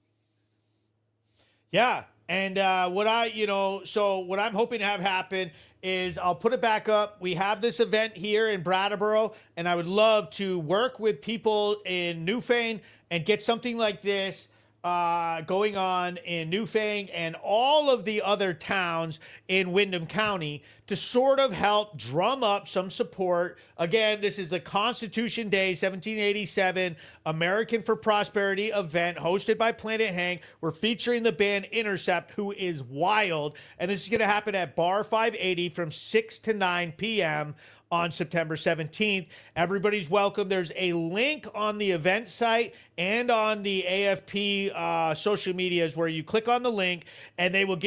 Yeah. And what I'm hoping to have happen is I'll put it back up. We have this event here in Brattleboro, and I would love to work with people in Newfane and get something like this going on in Newfane and all of the other towns in Windham County to sort of help drum up some support. Again, this is the Constitution Day 1787 American for Prosperity event hosted by Planet Hank. We're featuring the band Intercept, who is wild, and this is going to happen at Bar 580 from 6 to 9 p.m. on September 17th. Everybody's welcome. There's a link on the event site and on the AFP social medias where you click on the link and they will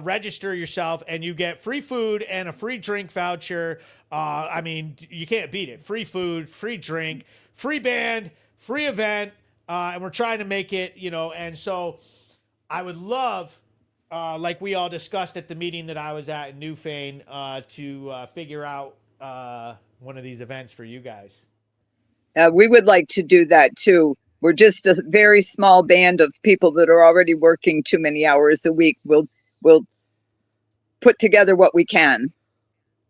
register yourself and you get free food and a free drink voucher. I mean, you can't beat it. Free food, free drink, free band, free event. And we're trying to make it, and so I would love, like we all discussed at the meeting that I was at in Newfane, to figure out one of these events for you guys. We would like to do that too. We're just a very small band of people that are already working too many hours a week. We'll put together what we can.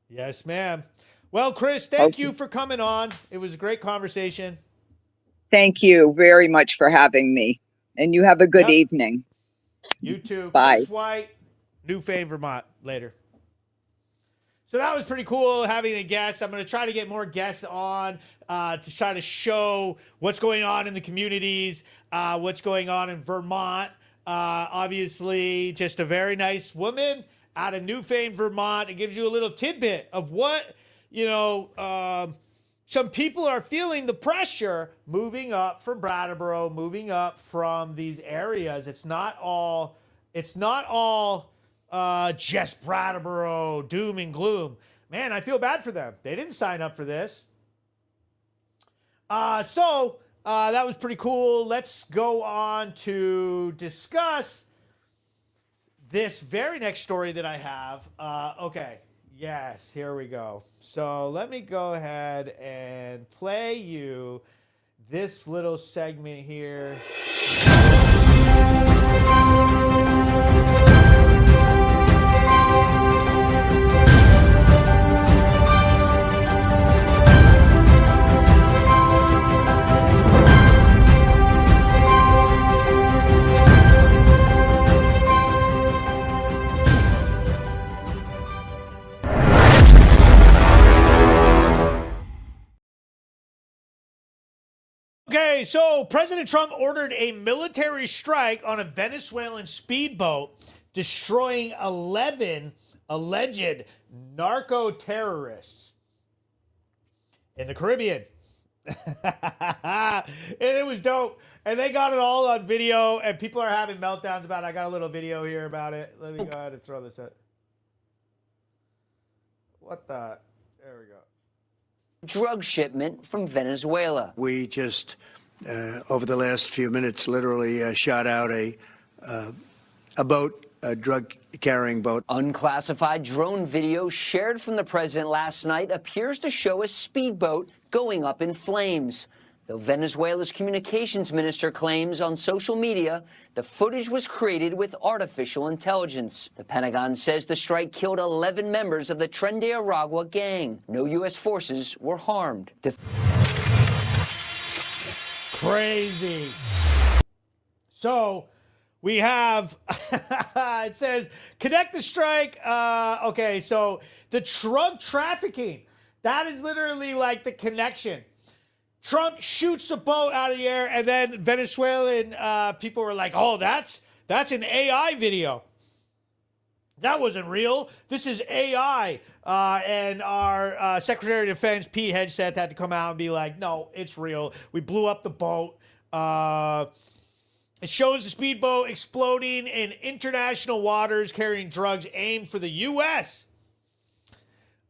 Yes, ma'am. Well, Chris, thank you for coming on. It was a great conversation. Thank you very much for having me. And you have a good evening. You too. Bye. Chris White, Newfane, Vermont. Later. So that was pretty cool having a guest. I'm going to try to get more guests on to try to show what's going on in the communities, what's going on in Vermont. Obviously, just a very nice woman out of Newfane, Vermont. It gives you a little tidbit of what, some people are feeling the pressure moving up from Brattleboro, moving up from these areas. It's not all just Brattleboro, doom and gloom. Man, I feel bad for them. They didn't sign up for this. So that was pretty cool. Let's go on to discuss this very next story that I have. Okay. Yes, here we go. So let me go ahead and play you this little segment here. Okay, so President Trump ordered a military strike on a Venezuelan speedboat, destroying 11 alleged narco-terrorists in the Caribbean. And it was dope. And they got it all on video, and people are having meltdowns about it. I got a little video here about it. Let me go ahead and throw this up. What the? There we go. Drug shipment from Venezuela. We just, over the last few minutes, literally shot out a boat, a drug-carrying boat. Unclassified drone video shared from the president last night appears to show a speedboat going up in flames. Though Venezuela's communications minister claims on social media the footage was created with artificial intelligence. The Pentagon says the strike killed 11 members of the Tren de Aragua gang. No U.S. forces were harmed. Crazy. So we have, it says, connect the strike. Okay, so the drug trafficking, that is literally like the connection. Trump shoots a boat out of the air, and then Venezuelan people were like, oh, that's an AI video. That wasn't real. This is AI. And our Secretary of Defense, Pete Hegseth, had to come out and be like, no, it's real. We blew up the boat. It shows the speedboat exploding in international waters carrying drugs aimed for the U.S.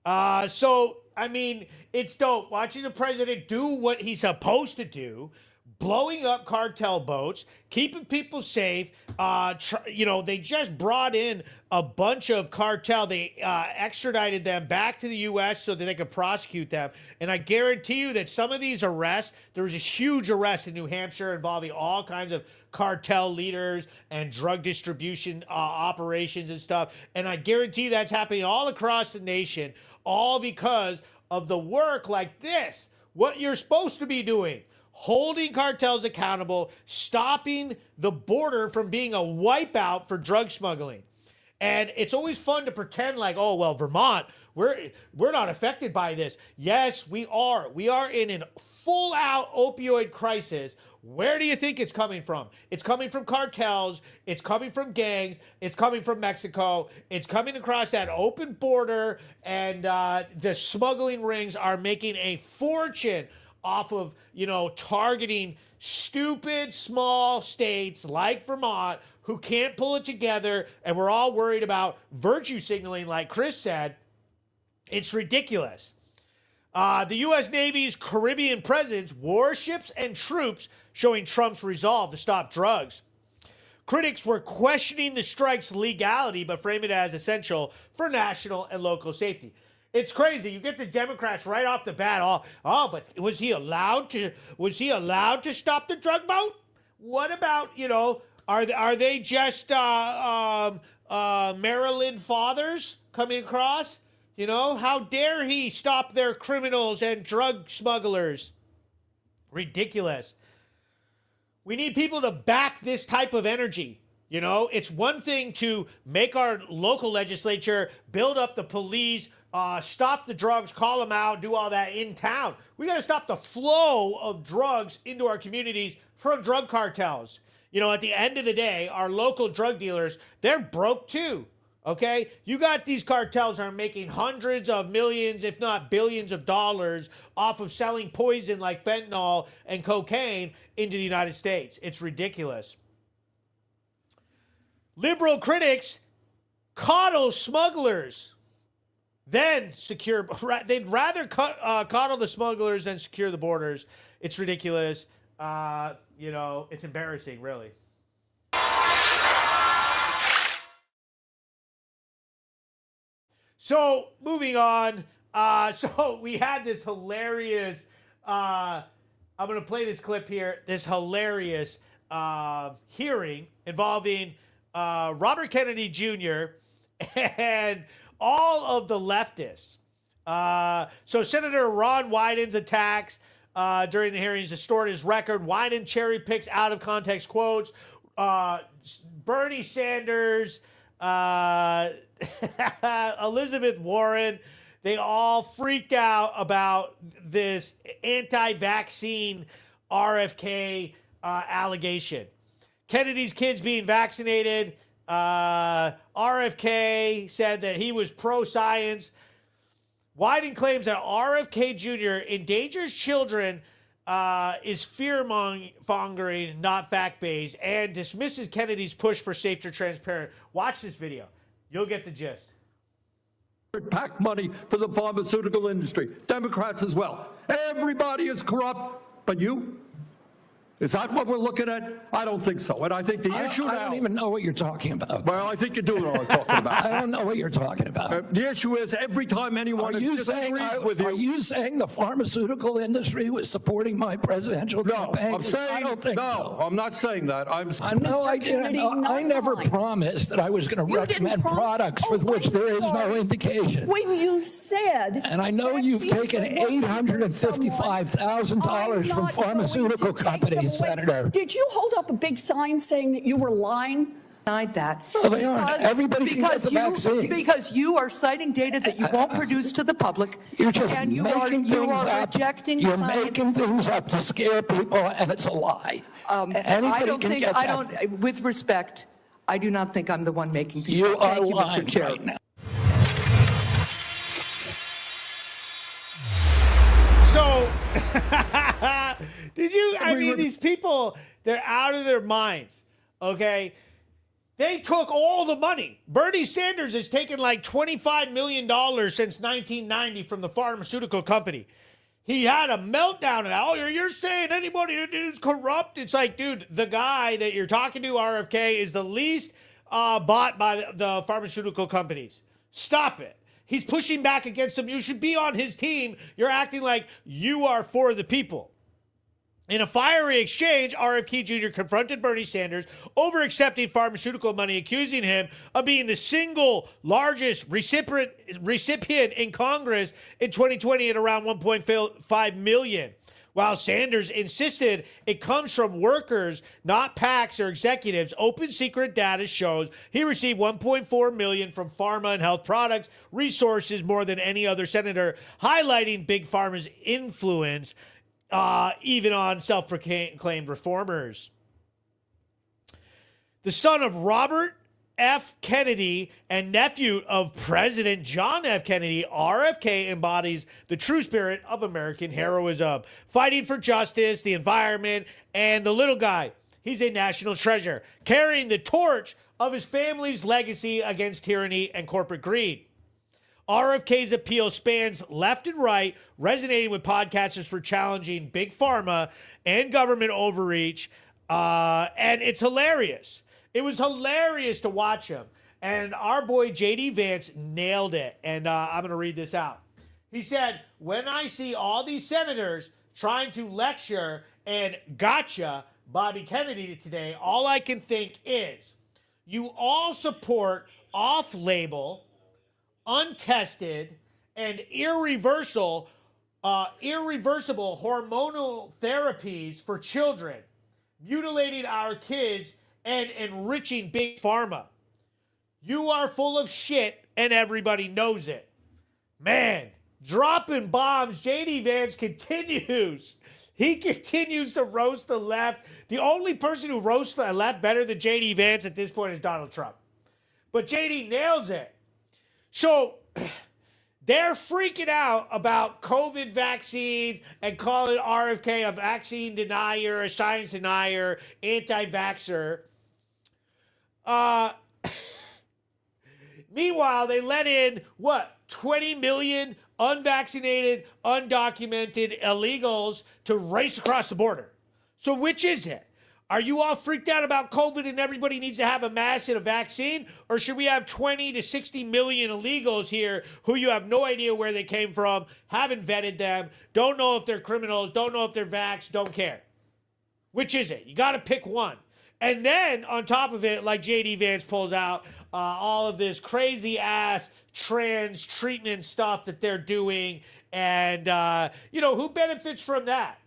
So, I mean, it's dope. Watching the president do what he's supposed to do, blowing up cartel boats, keeping people safe. They just brought in a bunch of cartel. They extradited them back to the U.S. so that they could prosecute them. And I guarantee you that some of these arrests, there was a huge arrest in New Hampshire involving all kinds of cartel leaders and drug distribution operations and stuff. And I guarantee that's happening all across the nation, all because of the work like this. What you're supposed to be doing. holding cartels accountable, stopping the border from being a wipeout for drug smuggling. And it's always fun to pretend like, oh, well, Vermont, we're not affected by this. Yes, we are. We are in a full-out opioid crisis. Where do you think it's coming from? It's coming from cartels. It's coming from gangs. It's coming from Mexico. It's coming across that open border, and the smuggling rings are making a fortune off of, targeting stupid small states like Vermont who can't pull it together, and we're all worried about virtue signaling like Chris said. It's ridiculous. The U.S. Navy's Caribbean presence, warships and troops showing Trump's resolve to stop drugs. Critics were questioning the strike's legality, but frame it as essential for national and local safety. It's crazy. You get the Democrats right off the bat. But was he allowed to stop the drug boat? What about, are they just Maryland fathers coming across? How dare he stop their criminals and drug smugglers? Ridiculous. We need people to back this type of energy. It's one thing to make our local legislature build up the police, stop the drugs, call them out, do all that in town. We got to stop the flow of drugs into our communities from drug cartels. At the end of the day, our local drug dealers, they're broke too. Okay, you got these cartels are making hundreds of millions, if not billions of dollars off of selling poison like fentanyl and cocaine into the United States. It's ridiculous. Liberal critics coddle smugglers, then secure. They'd rather coddle the smugglers than secure the borders. It's ridiculous. It's embarrassing, really. So, moving on. So, we had this hilarious, I'm going to play this clip here, this hilarious hearing involving Robert Kennedy Jr. and all of the leftists. So, Senator Ron Wyden's attacks during the hearings distort his record. Wyden cherry picks out of context quotes. Bernie Sanders, Elizabeth Warren, they all freaked out about this anti-vaccine RFK allegation. Kennedy's kids being vaccinated. RFK said that he was pro-science. Wyden claims that RFK Jr. endangers children, is fear-mongering, not fact-based, and dismisses Kennedy's push for safer, transparent. Watch this video. You'll get the gist. PAC money for the pharmaceutical industry. Democrats as well. Everybody is corrupt, but you? Is that what we're looking at? I don't think so. And I think the issue now... I don't even know what you're talking about. Well, I think you do know what I'm talking about. I don't know what you're talking about. The issue is every time anyone disagrees with you... Are you saying the pharmaceutical industry was supporting my presidential campaign? No, I'm saying... I don't think so. I'm not saying that. I never promised that I was going to recommend products with which there is no indication. When you said... And I know you've taken $855,000 from pharmaceutical companies, Senator. Did you hold up a big sign saying that you were lying? Denied that. Well, they aren't. Everybody can get the vaccine. Because you are citing data that you won't produce to the public. You're just and you making are things up. rejecting You're science. making things up to scare people, and it's a lie. With respect, I do not think I'm the one making things you up. are Thank you, lying Mr. Chair. right now. So, these people, they're out of their minds, okay? They took all the money. Bernie Sanders has taken like $25 million since 1990 from the pharmaceutical company. He had a meltdown of that. Oh, you're saying anybody who's corrupt? It's like, dude, the guy that you're talking to, RFK, is the least bought by the pharmaceutical companies. Stop it. He's pushing back against them. You should be on his team. You're acting like you are for the people. In a fiery exchange, RFK Jr. confronted Bernie Sanders over accepting pharmaceutical money, accusing him of being the single largest recipient in Congress in 2020 at around $1.5 million. while Sanders insisted it comes from workers, not PACs or executives. Open secret data shows he received $1.4 million from pharma and health products resources, more than any other senator, highlighting Big Pharma's influence even on self-proclaimed reformers. The son of Robert F. Kennedy and nephew of President John F. Kennedy, RFK embodies the true spirit of American heroism, fighting for justice, the environment, and the little guy. He's a national treasure, carrying the torch of his family's legacy against tyranny and corporate greed. RFK's appeal spans left and right, resonating with podcasters for challenging big pharma and government overreach, and it's hilarious. It was hilarious to watch him. And our boy J.D. Vance nailed it. And I'm going to read this out. He said, when I see all these senators trying to lecture and gotcha Bobby Kennedy today, all I can think is, you all support off-label, untested, and irreversible hormonal therapies for children, mutilating our kids and enriching big pharma. You are full of shit and everybody knows it. Man, dropping bombs. J.D. Vance continues. He continues to roast the left. The only person who roasts the left better than J.D. Vance at this point is Donald Trump. But J.D. nails it. So they're freaking out about COVID vaccines and calling RFK a vaccine denier, a science denier, anti-vaxxer. Meanwhile, they let in, 20 million unvaccinated, undocumented illegals to race across the border. So which is it? Are you all freaked out about COVID and everybody needs to have a mask and a vaccine? Or should we have 20 to 60 million illegals here who you have no idea where they came from, haven't vetted them, don't know if they're criminals, don't know if they're vaxxed, don't care? Which is it? You got to pick one. And then on top of it, like J.D. Vance pulls out all of this crazy ass trans treatment stuff that they're doing. And, who benefits from that?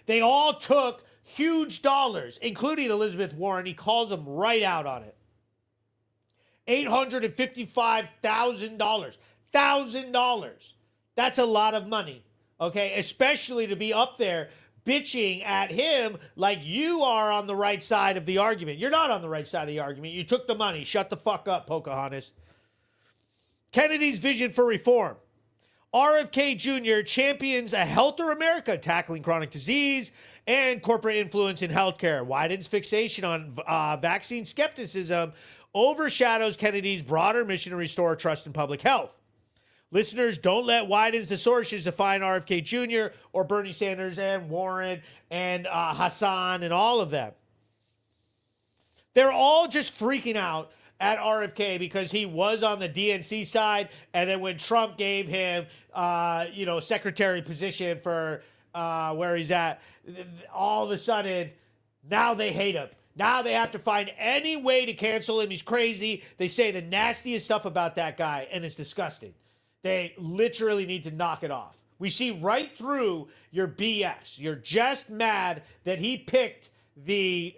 They all took huge dollars, including Elizabeth Warren. He calls them right out on it. $855,000. $1,000. That's a lot of money, okay? Especially to be up there bitching at him like you are on the right side of the argument. You're not on the right side of the argument. You took the money. Shut the fuck up, Pocahontas. Kennedy's vision for reform. RFK Jr. champions a healthier America, tackling chronic disease and corporate influence in healthcare. Wyden's fixation on vaccine skepticism overshadows Kennedy's broader mission to restore trust in public health. Listeners, don't let Wyden's distortions define RFK Jr. or Bernie Sanders and Warren and Hassan and all of them. They're all just freaking out at RFK because he was on the DNC side, and then when Trump gave him, secretary position for where he's at, all of a sudden, now they hate him. Now they have to find any way to cancel him. He's crazy. They say the nastiest stuff about that guy, and it's disgusting. They literally need to knock it off. We see right through your BS. You're just mad that he picked the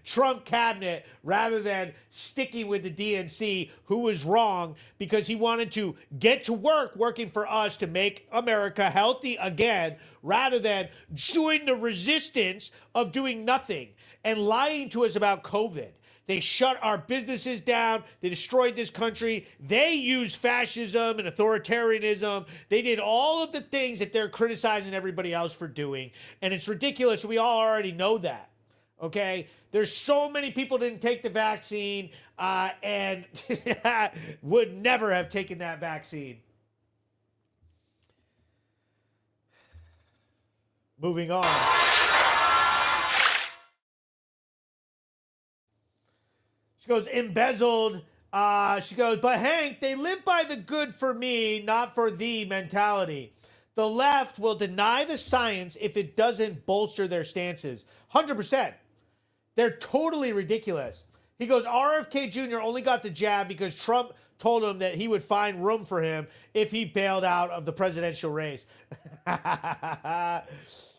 Trump cabinet rather than sticking with the DNC, who was wrong because he wanted to get to work working for us to make America healthy again, rather than join the resistance of doing nothing and lying to us about COVID. They shut our businesses down. They destroyed this country. They used fascism and authoritarianism. They did all of the things that they're criticizing everybody else for doing. And it's ridiculous. We all already know that. Okay? There's so many people didn't take the vaccine and would never have taken that vaccine. Moving on. She goes, embezzled. She goes, but Hank, they live by the good for me, not for thee mentality. The left will deny the science if it doesn't bolster their stances. 100%. They're totally ridiculous. He goes, RFK Jr. only got the jab because Trump told him that he would find room for him if he bailed out of the presidential race.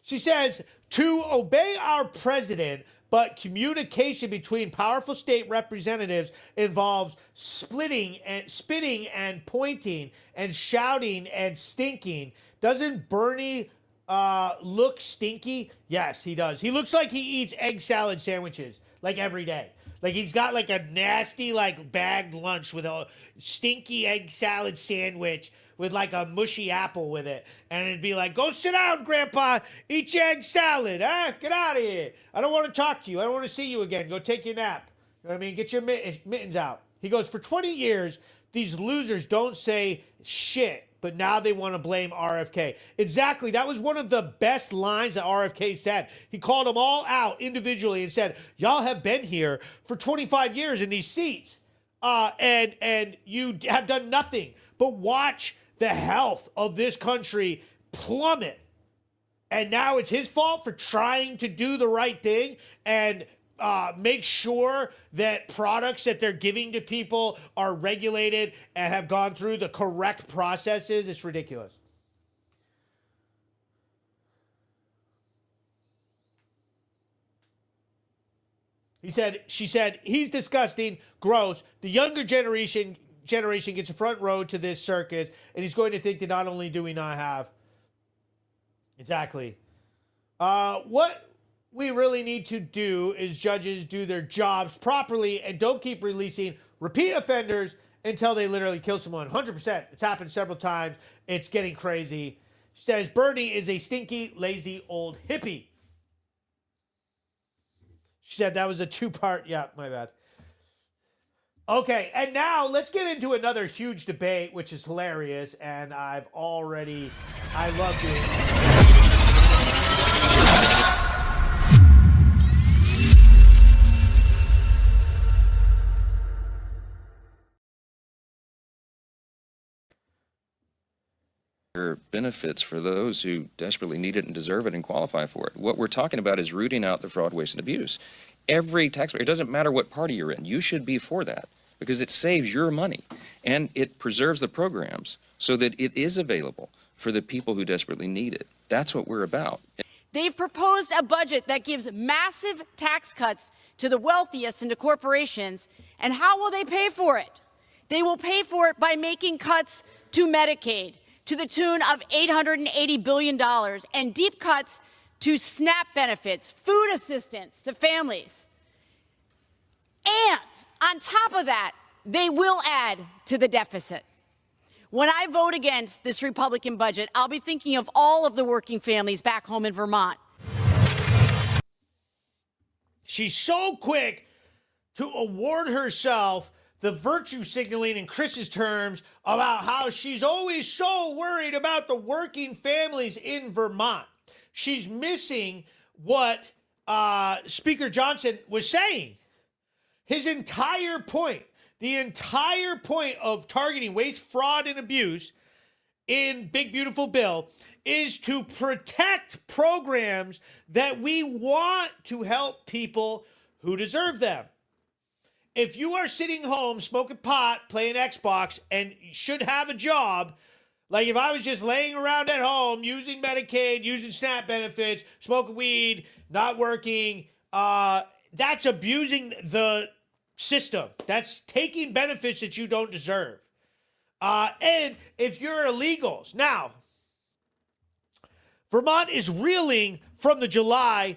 She says, to obey our president, but communication between powerful state representatives involves splitting and spitting and pointing and shouting and stinking. Doesn't Bernie look stinky? Yes, he does. He looks like he eats egg salad sandwiches like every day. Like he's got like a nasty like bagged lunch with a stinky egg salad sandwich with like a mushy apple with it. And it'd be like, go sit down, Grandpa. Eat your egg salad. Huh? Get out of here. I don't want to talk to you. I don't want to see you again. Go take your nap. You know what I mean? Get your mittens out. He goes, for 20 years, these losers don't say shit. But now they want to blame RFK. Exactly. That was one of the best lines that RFK said. He called them all out individually and said, y'all have been here for 25 years in these seats. And you have done nothing but watch the health of this country plummet. And now it's his fault for trying to do the right thing and make sure that products that they're giving to people are regulated and have gone through the correct processes. It's ridiculous. She said, he's disgusting, gross. The younger generation gets a front row to this circus, and he's going to think that not only do we not have. Exactly. What we really need to do is judges do their jobs properly and don't keep releasing repeat offenders until they literally kill someone. 100%. It's happened several times. It's getting crazy. She says, Bernie is a stinky, lazy old hippie. She said that was a two-part. Yeah, my bad. Okay, and now let's get into another huge debate, which is hilarious, and I love doing it. Benefits for those who desperately need it and deserve it and qualify for it. What we're talking about is rooting out the fraud, waste, and abuse. Every taxpayer, it doesn't matter what party you're in, you should be for that because it saves your money and it preserves the programs so that it is available for the people who desperately need it. That's what we're about. They've proposed a budget that gives massive tax cuts to the wealthiest and to corporations. And how will they pay for it? They will pay for it by making cuts to Medicaid, to the tune of $880 billion, and deep cuts to SNAP benefits, food assistance to families. And on top of that, they will add to the deficit. When I vote against this Republican budget, I'll be thinking of all of the working families back home in Vermont. She's so quick to award herself the virtue signaling in Chris's terms about how she's always so worried about the working families in Vermont. She's missing what Speaker Johnson was saying. His entire point, the entire point of targeting waste, fraud, and abuse in Big Beautiful Bill is to protect programs that we want to help people who deserve them. If you are sitting home smoking pot, playing Xbox, and should have a job, like if I was just laying around at home using Medicaid, using SNAP benefits, smoking weed, not working, that's abusing the system. That's taking benefits that you don't deserve. And if you're illegals, now, Vermont is reeling from the July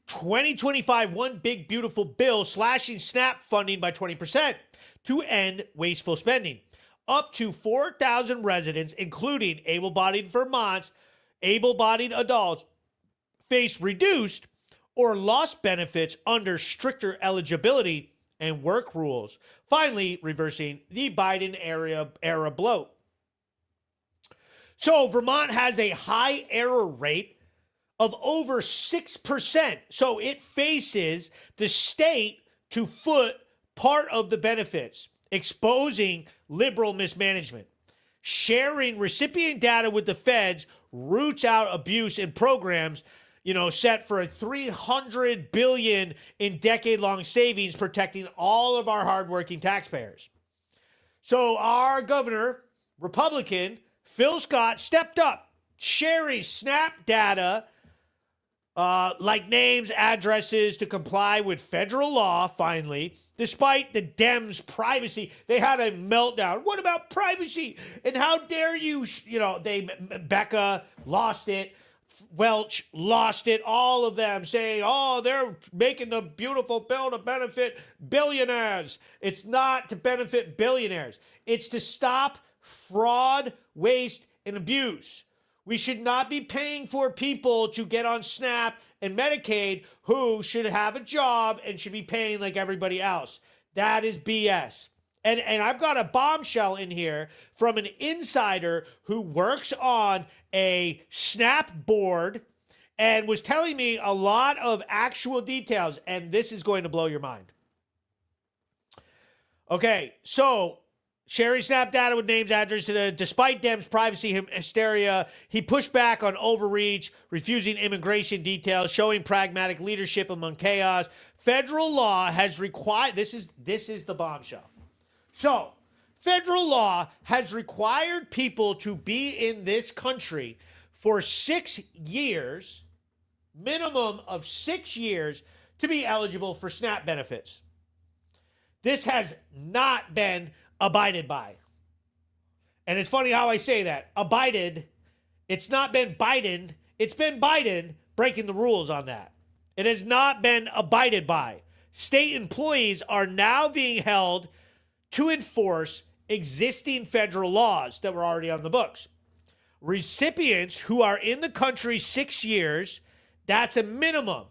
2025 One Big Beautiful Bill slashing SNAP funding by 20% to end wasteful spending. Up to 4,000 residents, including able-bodied Vermont's able-bodied adults, face reduced or lost benefits under stricter eligibility and work rules, finally reversing the Biden era bloat. So Vermont has a high error rate of over 6%. So it faces the state to foot part of the benefits, exposing liberal mismanagement. Sharing recipient data with the feds roots out abuse in programs set for a $300 billion in decade-long savings, protecting all of our hardworking taxpayers. So our governor, Republican, Phil Scott, stepped up, sharing SNAP data like names, addresses, to comply with federal law, finally, despite the Dems' privacy. They had a meltdown. What about privacy? And how dare you? Becca lost it. Welch lost it. All of them saying, oh, they're making the beautiful bill to benefit billionaires. It's not to benefit billionaires. It's to stop fraud, waste, and abuse. We should not be paying for people to get on SNAP and Medicaid who should have a job and should be paying like everybody else. That is BS. And I've got a bombshell in here from an insider who works on a SNAP board and was telling me a lot of actual details, and this is going to blow your mind. Okay, so sharing SNAP data with names, addresses, despite Dems' privacy hysteria, he pushed back on overreach, refusing immigration details, showing pragmatic leadership among chaos. Federal law has required, this is the bombshell. So, federal law has required people to be in this country for 6 years, minimum of 6 years, to be eligible for SNAP benefits. This has not been abided by. And it's funny how I say that. Abided. It's not been Biden. It's been Biden breaking the rules on that. It has not been abided by. State employees are now being held to enforce existing federal laws that were already on the books. Recipients who are in the country 6 years, that's a minimum.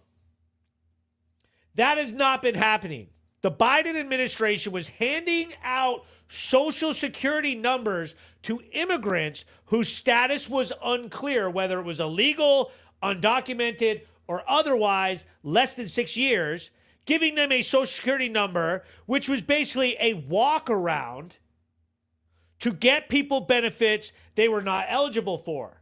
That has not been happening. The Biden administration was handing out Social Security numbers to immigrants whose status was unclear, whether it was illegal, undocumented, or otherwise less than 6 years, giving them a Social Security number, which was basically a walk around to get people benefits they were not eligible for.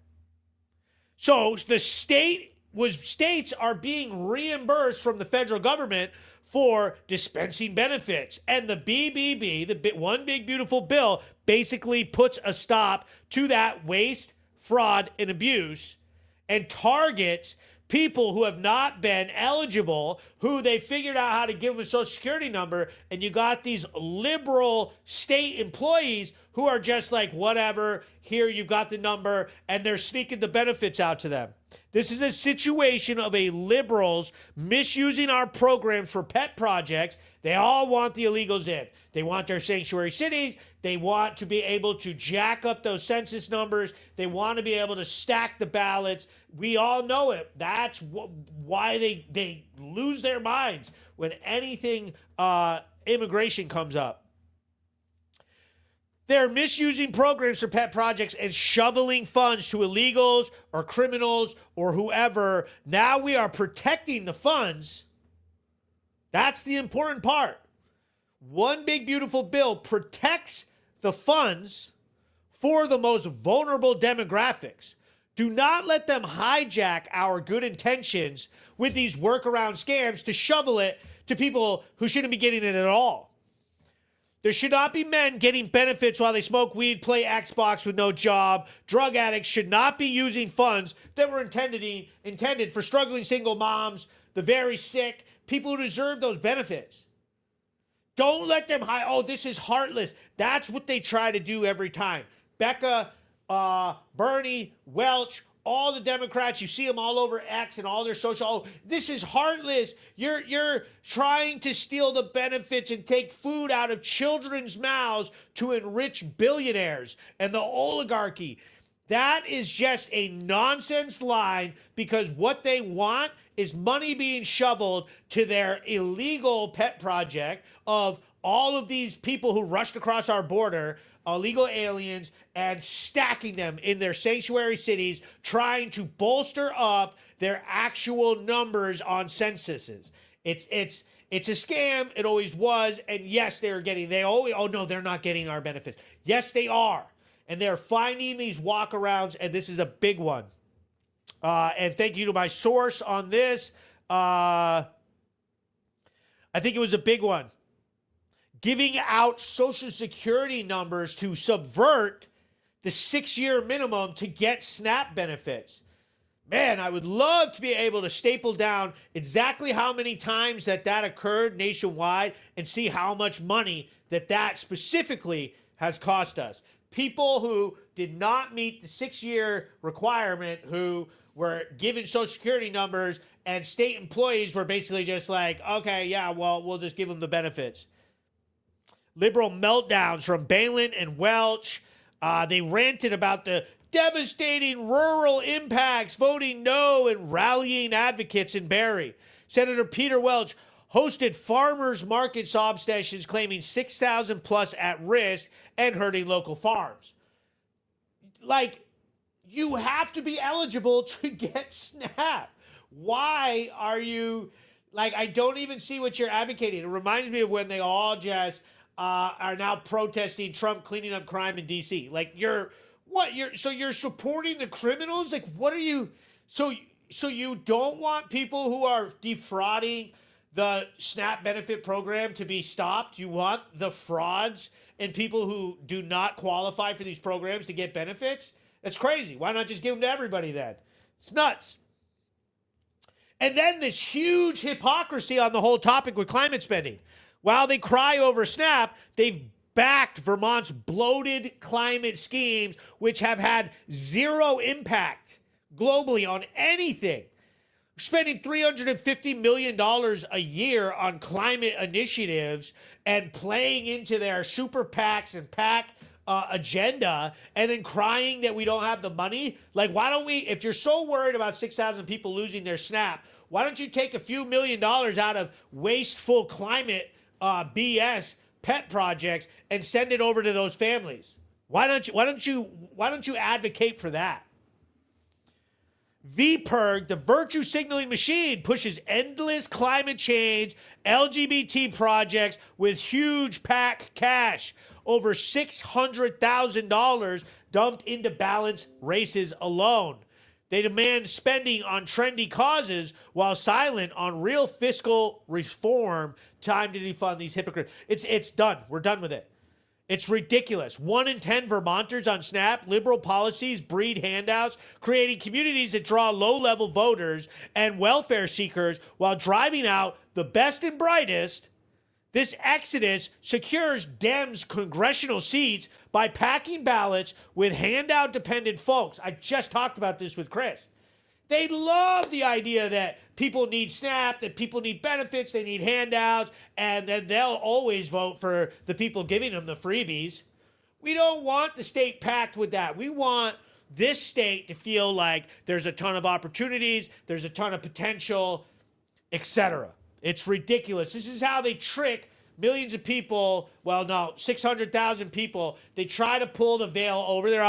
So the states are being reimbursed from the federal government for dispensing benefits. And the BBB, the One Big Beautiful Bill, basically puts a stop to that waste, fraud, and abuse and targets people who have not been eligible, who they figured out how to give them a Social Security number. And you got these liberal state employees who are just like, whatever, here you've got the number, and they're sneaking the benefits out to them. This is a situation of a liberals misusing our programs for pet projects. They all want the illegals in. They want their sanctuary cities. They want to be able to jack up those census numbers. They want to be able to stack the ballots. We all know it. That's why they lose their minds when anything immigration comes up. They're misusing programs for pet projects and shoveling funds to illegals or criminals or whoever. Now we are protecting the funds. That's the important part. One Big Beautiful Bill protects the funds for the most vulnerable demographics. Do not let them hijack our good intentions with these workaround scams to shovel it to people who shouldn't be getting it at all. There should not be men getting benefits while they smoke weed, play Xbox with no job. Drug addicts should not be using funds that were intended for struggling single moms, the very sick, people who deserve those benefits. Don't let them this is heartless. That's what they try to do every time. Becca, Bernie, Welch, all the Democrats, you see them all over X and all their social. Oh, this is heartless. You're trying to steal the benefits and take food out of children's mouths to enrich billionaires and the oligarchy. That is just a nonsense line, because what they want is money being shoveled to their illegal pet project of all of these people who rushed across our border, illegal aliens, and stacking them in their sanctuary cities, trying to bolster up their actual numbers on censuses. It's a scam. It always was. And yes, they're not getting our benefits. Yes, they are. And they're finding these walkarounds, and this is a big one. And thank you to my source on this. I think it was a big one. Giving out Social Security numbers to subvert the 6-year minimum to get SNAP benefits. Man, I would love to be able to staple down exactly how many times that occurred nationwide and see how much money that specifically has cost us. People who did not meet the 6-year requirement, who were given Social Security numbers, and state employees were basically just like, okay, yeah, well, we'll just give them the benefits. Liberal meltdowns from Balin and Welch. They ranted about the devastating rural impacts, voting no and rallying advocates in Barrie. Senator Peter Welch hosted farmers market sob sessions claiming 6,000 plus at risk and hurting local farms. Like, you have to be eligible to get SNAP. Why are you, like, I don't even see what you're advocating. It reminds me of when they all just are now protesting Trump cleaning up crime in D.C. Like, you're supporting the criminals? Like, what are you, so you don't want people who are defrauding the SNAP benefit program to be stopped? You want the frauds and people who do not qualify for these programs to get benefits? That's crazy. Why not just give them to everybody then? It's nuts. And then this huge hypocrisy on the whole topic with climate spending. While they cry over SNAP, they've backed Vermont's bloated climate schemes, which have had zero impact globally on anything. We're spending $350 million a year on climate initiatives and playing into their super PACs and PAC agenda, and then crying that we don't have the money. Like, why don't we, if you're so worried about 6,000 people losing their SNAP, why don't you take a few $1 million out of wasteful climate BS pet projects and send it over to those families? Why don't you advocate for that? VPIRG, the virtue signaling machine, pushes endless climate change LGBT projects with huge PAC cash. Over $600,000 dumped into balanced races alone. They demand spending on trendy causes while silent on real fiscal reform. Time to defund these hypocrites. It's done. We're done with it. It's ridiculous. 1 in 10 Vermonters on SNAP. Liberal policies breed handouts, creating communities that draw low-level voters and welfare seekers while driving out the best and brightest. This exodus secures Dems' congressional seats by packing ballots with handout-dependent folks. I just talked about this with Chris. They love the idea that people need SNAP, that people need benefits, they need handouts, and then they'll always vote for the people giving them the freebies. We don't want the state packed with that. We want this state to feel like there's a ton of opportunities, there's a ton of potential, etc. It's ridiculous. This is how they trick millions of people. Well, no, 600,000 people. They try to pull the veil over their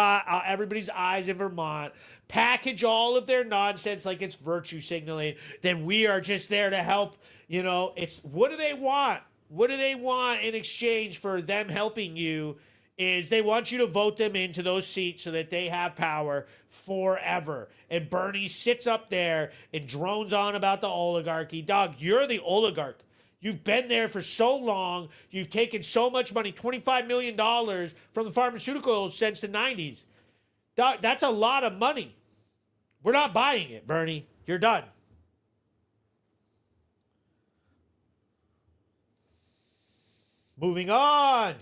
everybody's eyes in Vermont, package all of their nonsense like it's virtue signaling. Then we are just there to help. You know, it's what do they want? What do they want in exchange for them helping you? Is they want you to vote them into those seats so that they have power forever. And Bernie sits up there and drones on about the oligarchy. Dog, you're the oligarch. You've been there for so long. You've taken so much money, $25 million from the pharmaceuticals since the 90s. Dog, that's a lot of money. We're not buying it, Bernie. You're done. Moving on.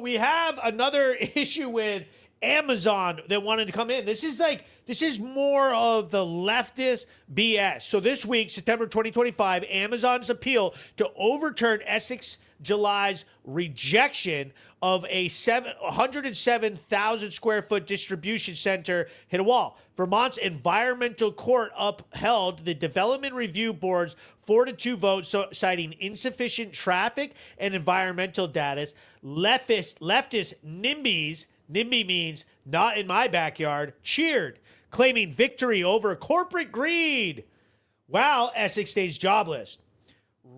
We have another issue with Amazon that wanted to come in. This is more of the leftist BS. So this week, September 2025, Amazon's appeal to overturn Essex July's rejection of a 107,000 square foot distribution center hit a wall. Vermont's environmental court upheld the Development Review Board's 4-2 vote, citing insufficient traffic and environmental data. Leftist NIMBYs, NIMBY means not in my backyard, cheered, claiming victory over corporate greed. While Essex stays jobless.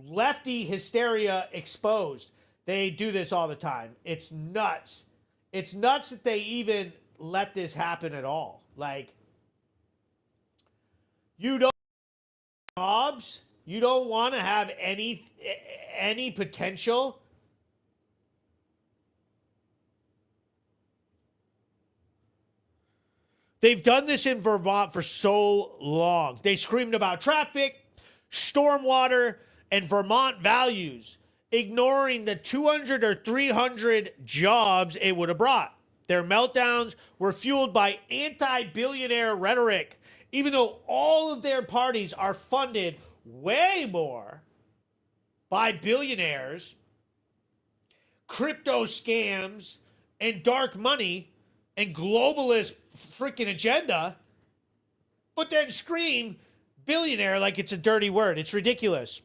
lefty hysteria exposed. They do this all the time. It's nuts. It's nuts that they even let this happen at all. Like, you don't jobs, you don't want to have any potential. They've done this in Vermont for so long. They screamed about traffic, stormwater, and Vermont values, ignoring the 200 or 300 jobs it would have brought. Their meltdowns were fueled by anti-billionaire rhetoric, even though all of their parties are funded way more by billionaires, crypto scams, and dark money, and globalist freaking agenda, but then scream billionaire like it's a dirty word. It's ridiculous.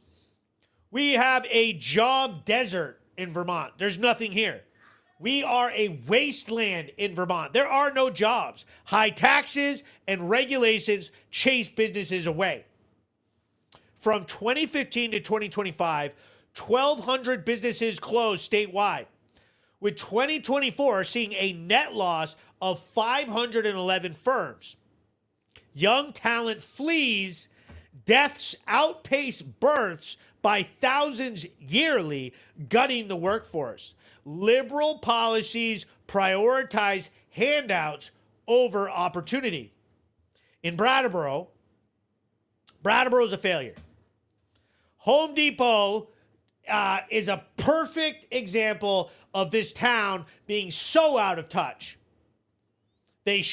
We have a job desert in Vermont. There's nothing here. We are a wasteland in Vermont. There are no jobs. High taxes and regulations chase businesses away. From 2015 to 2025, 1,200 businesses closed statewide, with 2024 seeing a net loss of 511 firms. Young talent flees, deaths outpace births by thousands yearly, gutting the workforce. Liberal policies prioritize handouts over opportunity. In Brattleboro is a failure. Home Depot is a perfect example of this town being so out of touch. They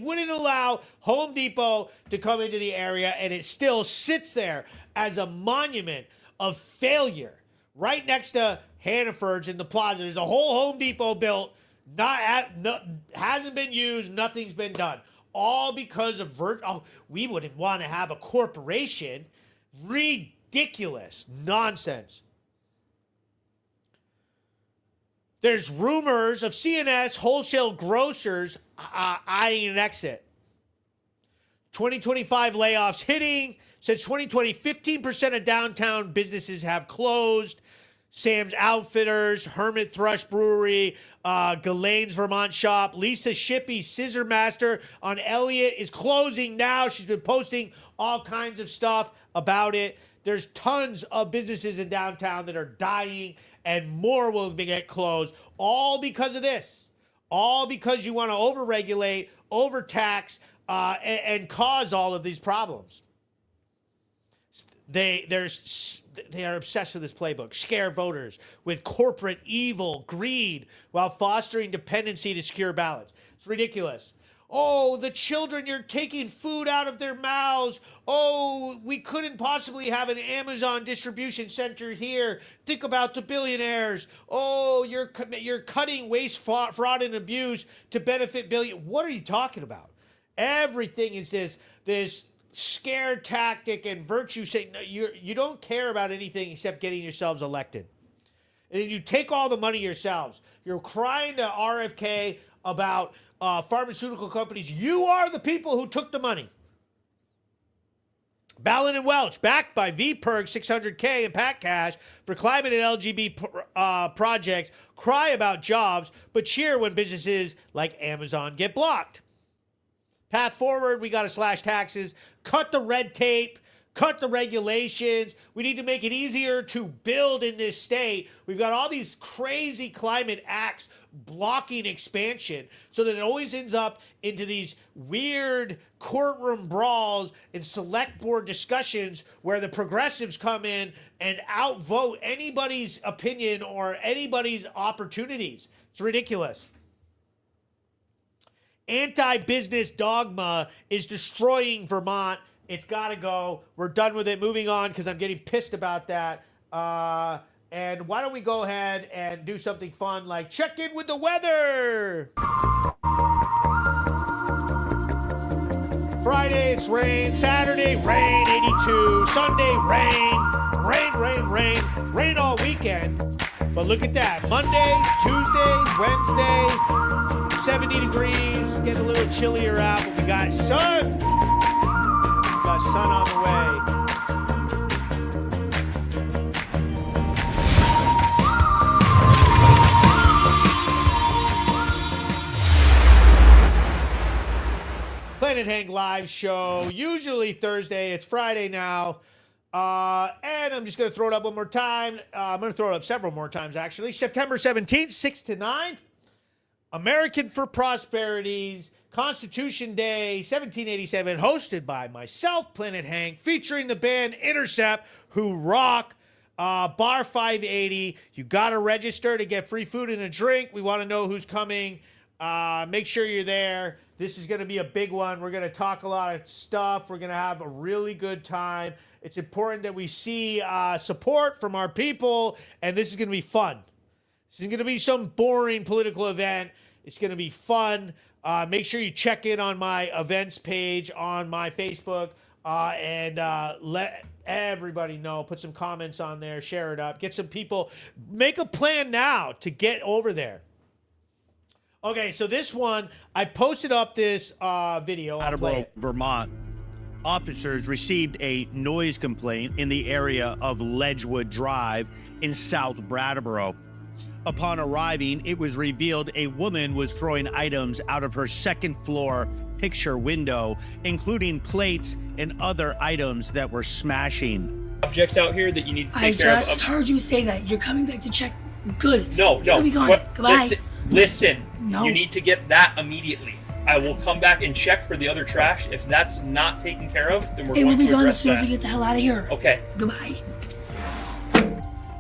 wouldn't allow Home Depot to come into the area, and it still sits there as a monument of failure. Right next to Hannaford's in the plaza, there's a whole Home Depot built, hasn't been used, nothing's been done. All because of we wouldn't want to have a corporation. Ridiculous nonsense. There's rumors of C&S wholesale grocers eyeing an exit. 2025 layoffs hitting. Since 2020, 15% of downtown businesses have closed. Sam's Outfitters, Hermit Thrush Brewery, Ghislaine's Vermont Shop, Lisa Shippey, Scissor Master on Elliott is closing now. She's been posting all kinds of stuff about it. There's tons of businesses in downtown that are dying, and more will get closed, all because of this. All because you want to overregulate, overtax, and cause all of these problems. They are obsessed with this playbook. Scare voters with corporate evil, greed, while fostering dependency to secure ballots. It's ridiculous. Oh, the children, you're taking food out of their mouths. Oh, we couldn't possibly have an Amazon distribution center here. Think about the billionaires. Oh, you're cutting waste, fraud, and abuse to benefit billion. What are you talking about? Everything is this scare tactic and virtue saying no, you don't care about anything except getting yourselves elected. And then you take all the money yourselves. You're crying to RFK about pharmaceutical companies. You are the people who took the money. Ballin and Welch, backed by VPERG 600K and Pat Cash for climate and LGBT projects, cry about jobs, but cheer when businesses like Amazon get blocked. Path forward, we got to slash taxes, cut the red tape, cut the regulations. We need to make it easier to build in this state. We've got all these crazy climate acts blocking expansion so that it always ends up into these weird courtroom brawls and select board discussions where the progressives come in and outvote anybody's opinion or anybody's opportunities. It's ridiculous. Anti-business dogma is destroying Vermont. It's got to go. We're done with it. Moving on because I'm getting pissed about that. And why don't we go ahead and do something fun like check in with the weather. Friday, it's rain. Saturday, rain, 82. Sunday, rain all weekend. But look at that. Monday, Tuesday, Wednesday, 70 degrees, getting a little chillier out, but we got sun. We got sun on the way. Planet Hank live show, usually Thursday. It's Friday now. And I'm just going to throw it up one more time. I'm going to throw it up several more times, actually. September 17th, 6 to 9. American for Prosperity's Constitution Day 1787, hosted by myself, Planet Hank, featuring the band Intercept, who rock. Bar 580. You got to register to get free food and a drink. We want to know who's coming. Make sure you're there. This is going to be a big one. We're going to talk a lot of stuff. We're going to have a really good time. It's important that we see support from our people, and this is going to be fun. This isn't going to be some boring political event. It's going to be fun. Make sure you check in on my events page on my Facebook and let everybody know. Put some comments on there. Share it up. Get some people. Make a plan now to get over there. Okay, so this one, I posted up this video. Brattleboro, Vermont. Officers received a noise complaint in the area of Ledgewood Drive in South Brattleboro. Upon arriving, it was revealed a woman was throwing items out of her second floor picture window, including plates and other items that were smashing. Objects out here that you need to take care of. I just heard you say that. You're coming back to check. Good. No. Be gone. Goodbye. Listen. No. You need to get that immediately. I will come back and check for the other trash. If that's not taken care of, then we're going to address that. It will be gone as soon as you get the hell out of here. Okay. Goodbye.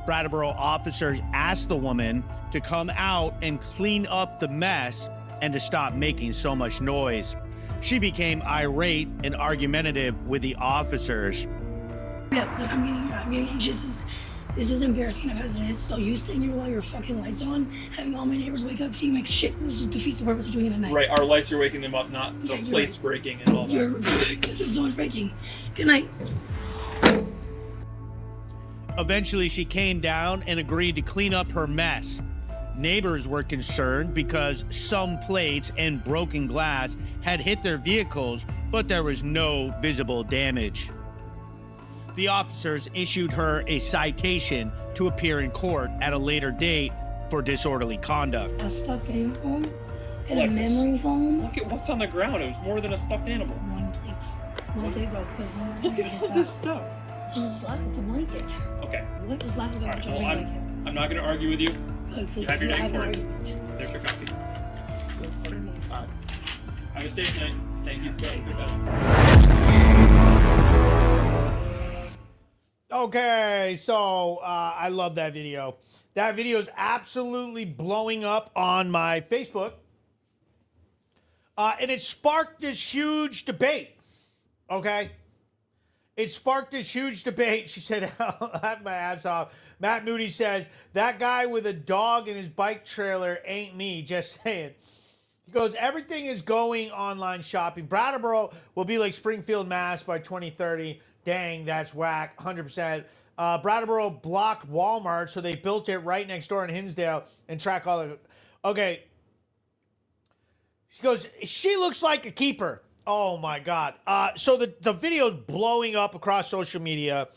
Brattleboro officers asked the woman to come out and clean up the mess and to stop making so much noise. She became irate and argumentative with the officers. Yeah, because I'm getting anxious. This is embarrassing enough as it is. So you sitting here with all your fucking lights on, having all my neighbors wake up, seeing like shit, this just defeats the purpose of doing it at night. Right, our lights are waking them up, not the plates breaking and all that. Because there's so much breaking. Good night. Eventually, she came down and agreed to clean up her mess. Neighbors were concerned because some plates and broken glass had hit their vehicles, but there was no visible damage. The officers issued her a citation to appear in court at a later date for disorderly conduct. A stuffed animal and Alexis, a memory foam. Look at what's on the ground. It was more than a stuffed animal. One big rope. Look at all this stuff. It's a blanket. Okay. Look, it's laughing All about right, a well, blanket. I'm not going to argue with you. Good, You have your day an for it. argument. There's your copy. Have a safe night. Thank you. Goodbye. Okay, so I love that video. That video is absolutely blowing up on my Facebook. And it sparked this huge debate. Okay? It sparked this huge debate. She said, I'll have my ass off. Matt Moody says, that guy with a dog in his bike trailer ain't me, just saying. He goes, everything is going online shopping. Brattleboro will be like Springfield, Mass by 2030. Dang, that's whack, 100%. Brattleboro blocked Walmart, so they built it right next door in Hinsdale and track all the... Okay. She goes, she looks like a keeper. Oh, my God. So the video is blowing up across social media.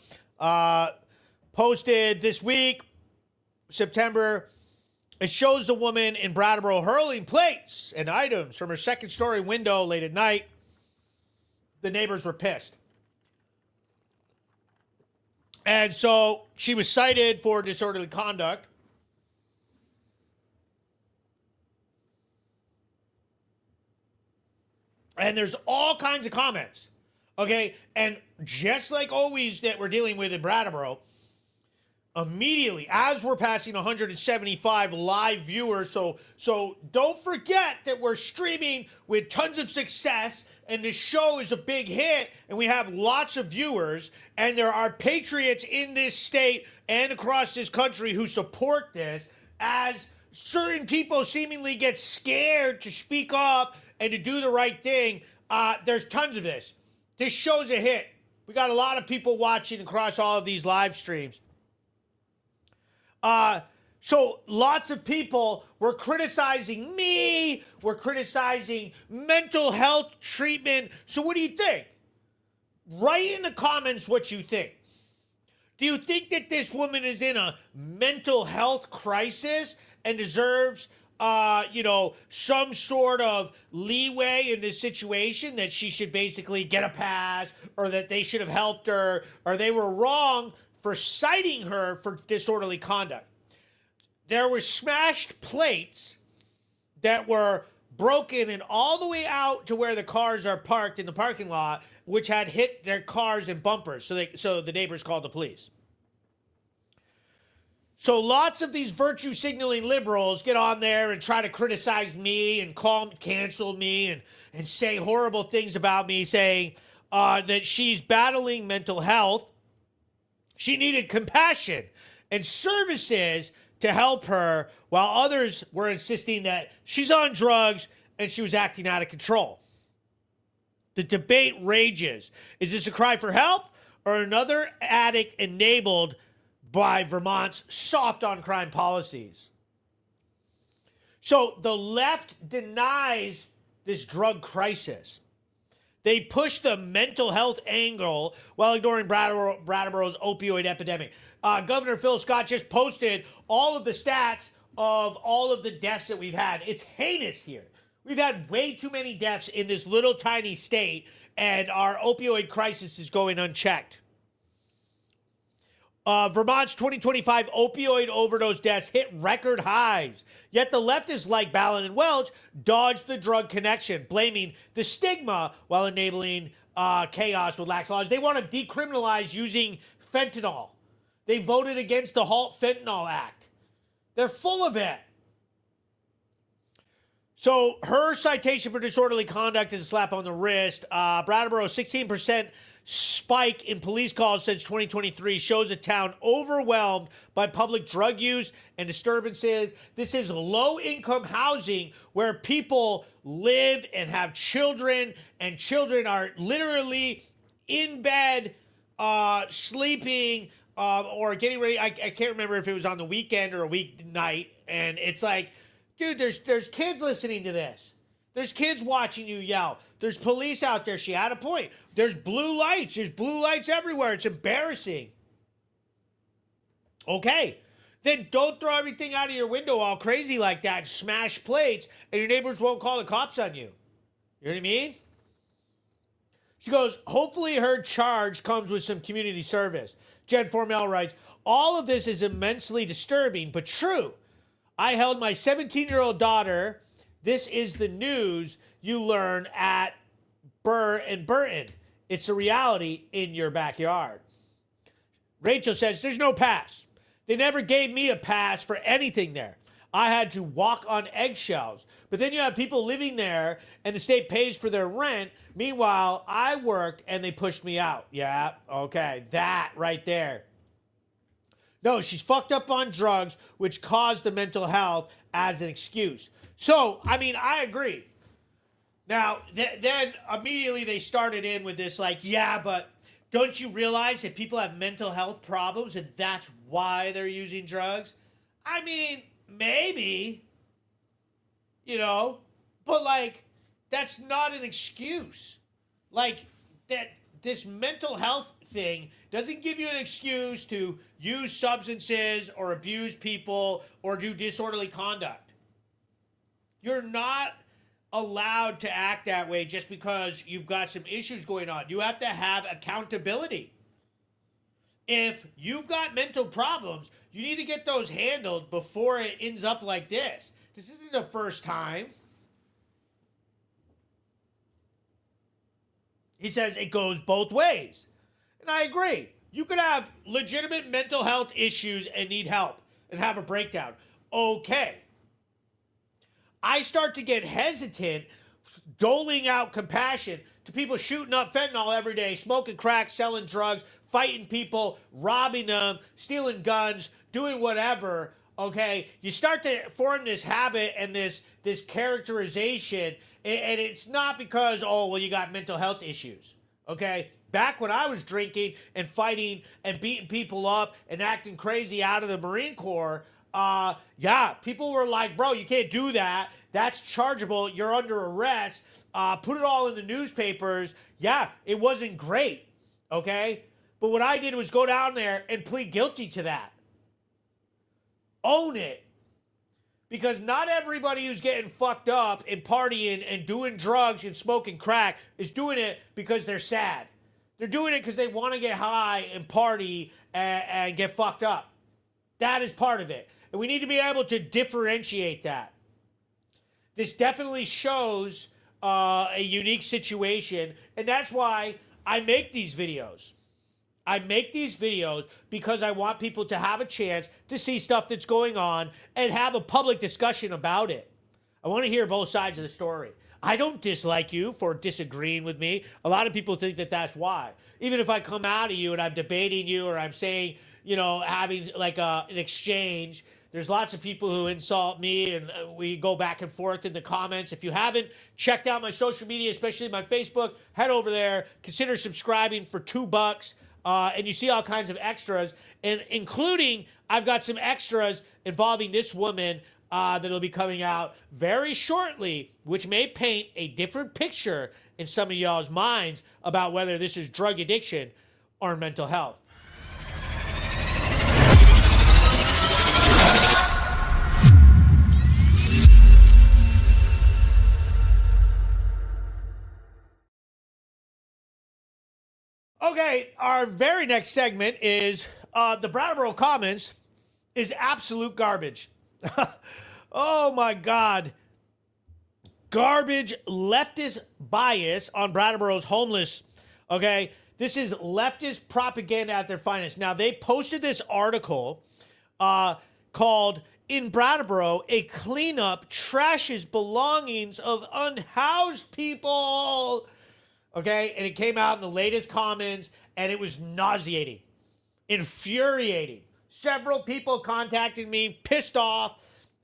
Posted this week, September. It shows the woman in Brattleboro hurling plates and items from her second-story window late at night. The neighbors were pissed. And so she was cited for disorderly conduct. And there's all kinds of comments. Okay? And just like always that we're dealing with in Brattleboro, immediately, as we're passing 175 live viewers, so don't forget that we're streaming with tons of success, and the show is a big hit, and we have lots of viewers, and there are patriots in this state and across this country who support this, as certain people seemingly get scared to speak up and to do the right thing. There's tons of this. This show's a hit. We got a lot of people watching across all of these live streams. So lots of people were criticizing me, were criticizing mental health treatment. So what do you think? Write in the comments what you think. Do you think that this woman is in a mental health crisis and deserves some sort of leeway in this situation, that she should basically get a pass, or that they should have helped her, or they were wrong for citing her for disorderly conduct. There were smashed plates that were broken and all the way out to where the cars are parked in the parking lot, which had hit their cars and bumpers. So the neighbors called the police. So lots of these virtue signaling liberals get on there and try to criticize me and cancel me and say horrible things about me, saying that she's battling mental health. She needed compassion and services to help her, while others were insisting that she's on drugs and she was acting out of control. The debate rages. Is this a cry for help, or another addict enabled by Vermont's soft on crime policies? So the left denies this drug crisis. They push the mental health angle while ignoring Brattleboro's opioid epidemic. Governor Phil Scott just posted all of the stats of all of the deaths that we've had. It's heinous here. We've had way too many deaths in this little tiny state, and our opioid crisis is going unchecked. Vermont's 2025 opioid overdose deaths hit record highs. Yet the leftists like Ballin and Welch dodged the drug connection, blaming the stigma while enabling chaos with lax laws. They want to decriminalize using fentanyl. They voted against the Halt Fentanyl Act. They're full of it. So her citation for disorderly conduct is a slap on the wrist. Brattleboro, 16% spike in police calls since 2023 shows a town overwhelmed by public drug use and disturbances. This is low-income housing where people live and have children, and children are literally in bed, sleeping, or getting ready. I can't remember if it was on the weekend or a weeknight, and it's like, dude, there's kids listening to this. There's kids watching you yell. There's police out there. She had a point. There's blue lights. There's blue lights everywhere. It's embarrassing. Okay. Then don't throw everything out of your window all crazy like that, smash plates, and your neighbors won't call the cops on you. You know what I mean? She goes, hopefully her charge comes with some community service. Jen Formel writes, all of this is immensely disturbing, but true. I held my 17-year-old daughter. This is the news you learn at Burr and Burton. It's a reality in your backyard. Rachel says, there's no pass. They never gave me a pass for anything there. I had to walk on eggshells. But then you have people living there and the state pays for their rent. Meanwhile, I worked and they pushed me out. Yeah, okay, that right there. No, she's fucked up on drugs, which caused the mental health as an excuse. So, I mean, I agree. Now, then immediately they started in with this like, yeah, but don't you realize that people have mental health problems and that's why they're using drugs? I mean, maybe, but like, that's not an excuse. Like, that this mental health thing doesn't give you an excuse to use substances or abuse people or do disorderly conduct. You're not allowed to act that way just because you've got some issues going on. You have to have accountability. If you've got mental problems, you need to get those handled before it ends up like this. This isn't the first time. He says it goes both ways. And I agree. You could have legitimate mental health issues and need help and have a breakdown. Okay. I start to get hesitant doling out compassion to people shooting up fentanyl every day, smoking crack, selling drugs, fighting people, robbing them, stealing guns, doing whatever, okay? You start to form this habit and this characterization, and it's not because, oh, well, you got mental health issues, okay? Back when I was drinking and fighting and beating people up and acting crazy out of the Marine Corps, people were like, bro, you can't do that. That's chargeable. You're under arrest. Put it all in the newspapers. Yeah, it wasn't great, okay? But what I did was go down there and plead guilty to that. Own it. Because not everybody who's getting fucked up and partying and doing drugs and smoking crack is doing it because they're sad. They're doing it because they want to get high and party and get fucked up. That is part of it. And we need to be able to differentiate that. This definitely shows a unique situation. And that's why I make these videos. I make these videos because I want people to have a chance to see stuff that's going on and have a public discussion about it. I want to hear both sides of the story. I don't dislike you for disagreeing with me. A lot of people think that that's why. Even if I come out of you and I'm debating you or I'm saying, you know, having like an exchange, there's lots of people who insult me and we go back and forth in the comments. If you haven't checked out my social media, especially my Facebook, head over there. Consider subscribing for $2. And you see all kinds of extras, and including I've got some extras involving this woman that'll be coming out very shortly, which may paint a different picture in some of y'all's minds about whether this is drug addiction or mental health. Okay, our very next segment is the Brattleboro Commons is absolute garbage. Oh my God. Garbage leftist bias on Brattleboro's homeless. Okay, this is leftist propaganda at their finest. Now, they posted this article called "In Brattleboro, a cleanup trashes belongings of unhoused people." Okay, and it came out in the latest comments, and it was nauseating, infuriating. Several people contacted me, pissed off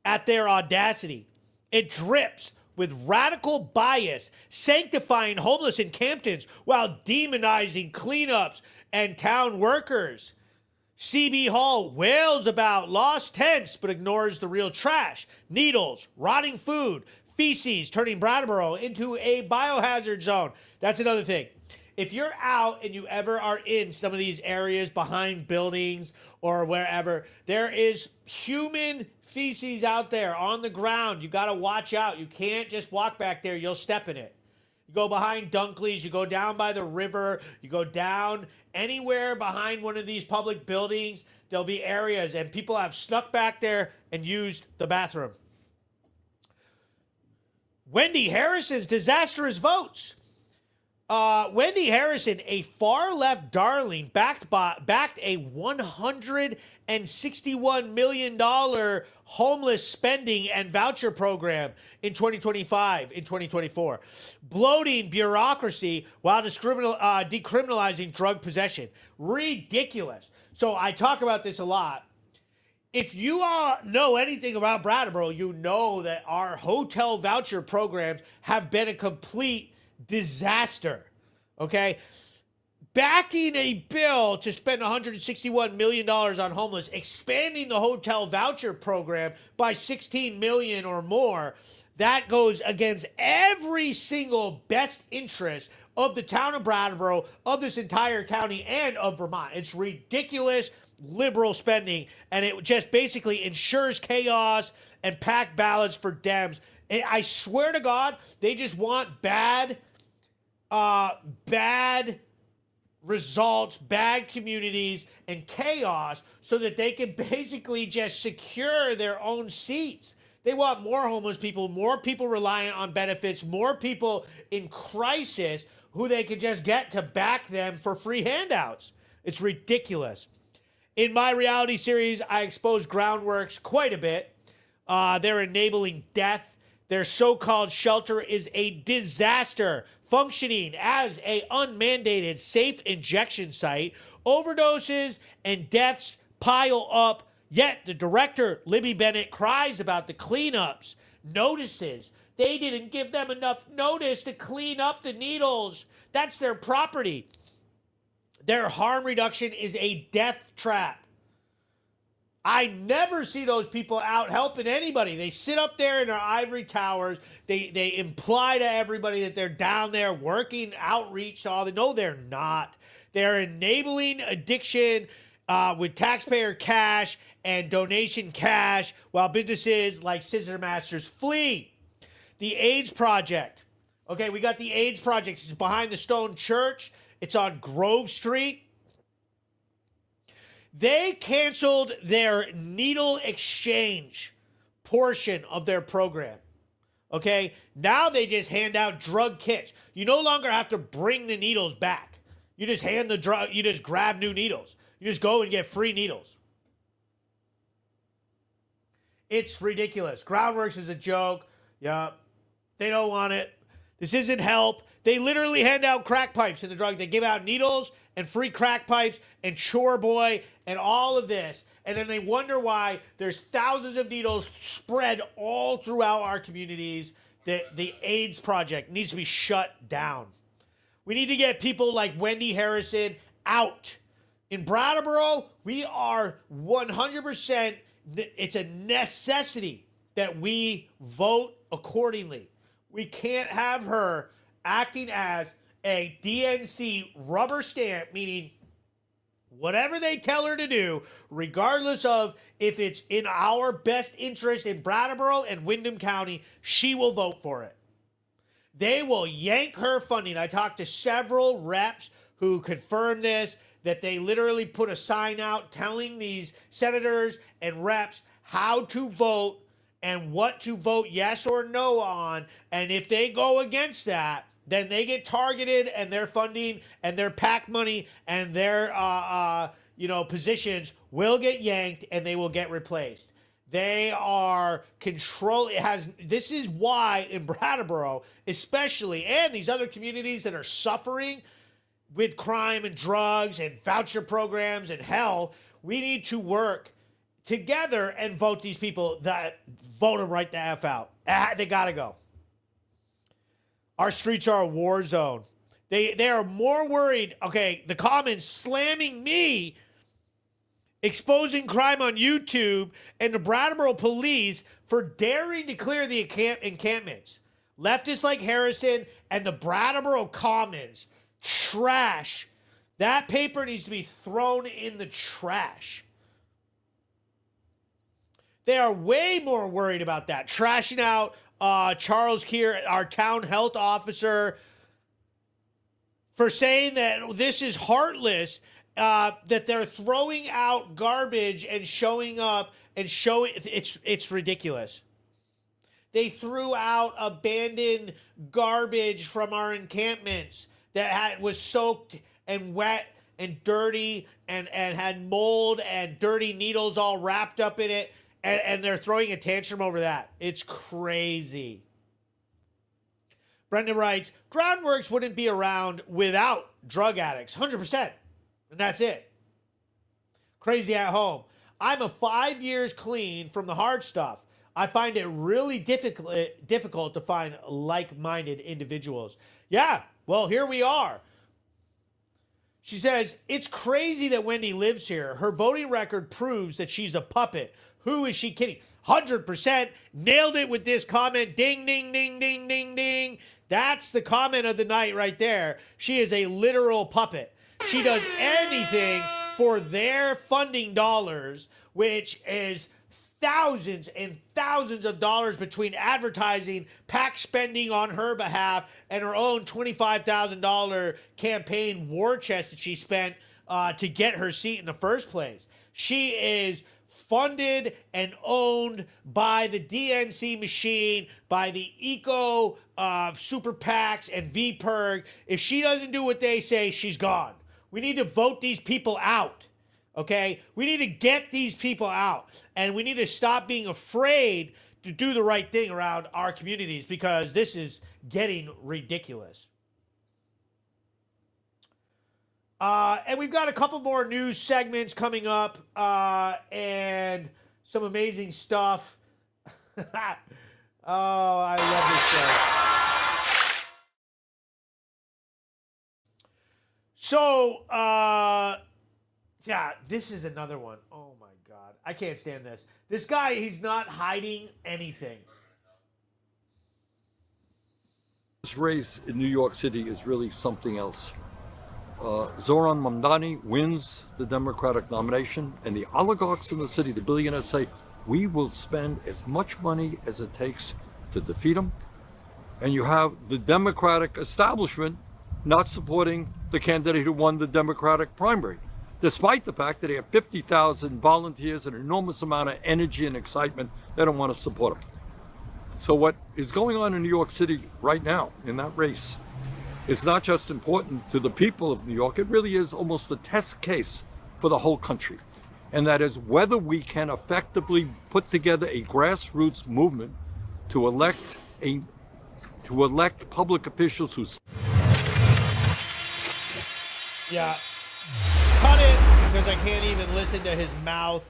at their audacity. It drips with radical bias, sanctifying homeless encampments while demonizing cleanups and town workers. CB Hall wails about lost tents, but ignores the real trash, needles, rotting food, feces, turning Brattleboro into a biohazard zone. That's another thing. If you're out and you ever are in some of these areas behind buildings or wherever, there is human feces out there on the ground. You got to watch out. You can't just walk back there. You'll step in it. You go behind Dunkley's. You go down by the river. You go down anywhere behind one of these public buildings. There'll be areas, and people have snuck back there and used the bathroom. Wendy Harrison's disastrous votes. Wendy Harrison, a far-left darling, backed a $161 million homeless spending and voucher program in 2024. Bloating bureaucracy while decriminalizing drug possession. Ridiculous. So I talk about this a lot. If you all know anything about Brattleboro, you know that our hotel voucher programs have been a complete disaster, okay? Backing a bill to spend $161 million on homeless, expanding the hotel voucher program by $16 million or more, that goes against every single best interest of the town of Brattleboro, of this entire county, and of Vermont. It's ridiculous liberal spending, and it just basically ensures chaos and packed ballots for Dems. And I swear to God, they just want bad results, bad communities, and chaos so that they can basically just secure their own seats. They want more homeless people, more people reliant on benefits, more people in crisis who they can just get to back them for free handouts. It's ridiculous. In my reality series, I expose Groundworks quite a bit. They're enabling death. Their so-called shelter is a disaster, functioning as an unmandated safe injection site. Overdoses and deaths pile up, yet the director, Libby Bennett, cries about the cleanups, notices. They didn't give them enough notice to clean up the needles. That's their property. Their harm reduction is a death trap. I never see those people out helping anybody. They sit up there in their ivory towers. They imply to everybody that they're down there working outreach to all the. No, they're not. They're enabling addiction with taxpayer cash and donation cash, while businesses like Scissor Masters flee. The AIDS Project. Okay, we got the AIDS Project. It's behind the Stone Church. It's on Grove Street. They canceled their needle exchange portion of their program. Okay, now they just hand out drug kits. You no longer have to bring the needles back. You just hand the drug, you just grab new needles. You just go and get free needles. It's ridiculous. Groundworks is a joke. Yeah, they don't want it. This isn't help. They literally hand out crack pipes in the drug. They give out needles and free crack pipes and Chore Boy and all of this. And then they wonder why there's thousands of needles spread all throughout our communities. The AIDS Project needs to be shut down. We need to get people like Wendy Harrison out. In Brattleboro, we are 100%, it's a necessity that we vote accordingly. We can't have her acting as a DNC rubber stamp, meaning whatever they tell her to do, regardless of if it's in our best interest in Brattleboro and Windham County, she will vote for it. They will yank her funding. I talked to several reps who confirmed this, that they literally put a sign out telling these senators and reps how to vote and what to vote yes or no on. And if they go against that, then they get targeted and their funding and their PAC money and their positions will get yanked and they will get replaced. They are this is why in Brattleboro, especially, and these other communities that are suffering with crime and drugs and voucher programs and hell, we need to work together and vote these people, vote them right the F out. They got to go. Our streets are a war zone. They are more worried. Okay, the comments slamming me, exposing crime on YouTube, and the Brattleboro police for daring to clear the encampments. Leftists like Harrison and the Brattleboro Commons, trash. That paper needs to be thrown in the trash. They are way more worried about that. Trashing out Charles Keir, our town health officer, for saying that this is heartless, that they're throwing out garbage and showing up and showing it's ridiculous. They threw out abandoned garbage from our encampments that was soaked and wet and dirty and had mold and dirty needles all wrapped up in it. And they're throwing a tantrum over that. It's crazy. Brendan writes, Groundworks wouldn't be around without drug addicts. 100%. And that's it. Crazy at home. I'm a 5 years clean from the hard stuff. I find it really difficult to find like-minded individuals. Yeah, well, here we are. She says, it's crazy that Wendy lives here. Her voting record proves that she's a puppet. Who is she kidding? 100%. Nailed it with this comment. Ding, ding, ding, ding, ding, ding. That's the comment of the night right there. She is a literal puppet. She does anything for their funding dollars, which is thousands and thousands of dollars between advertising, PAC spending on her behalf, and her own $25,000 campaign war chest that she spent to get her seat in the first place. She is funded and owned by the DNC machine, by the eco super PACs and VPIRG. If she doesn't do what they say, she's gone. We need to vote these people out, okay? We need to get these people out, and we need to stop being afraid to do the right thing around our communities because this is getting ridiculous. And we've got a couple more news segments coming up and some amazing stuff. Oh, I love this show. So, yeah, this is another one. Oh, my God. I can't stand this. This guy, he's not hiding anything. This race in New York City is really something else. Zoran Mamdani wins the Democratic nomination, and the oligarchs in the city, the billionaires, say, we will spend as much money as it takes to defeat him. And you have the Democratic establishment not supporting the candidate who won the Democratic primary, despite the fact that they have 50,000 volunteers, an enormous amount of energy and excitement. They don't want to support him. So what is going on in New York City right now in that race is not just important to the people of New York, it really is almost a test case for the whole country. And that is whether we can effectively put together a grassroots movement to elect public officials who... Yeah. Cut it, because I can't even listen to his mouth.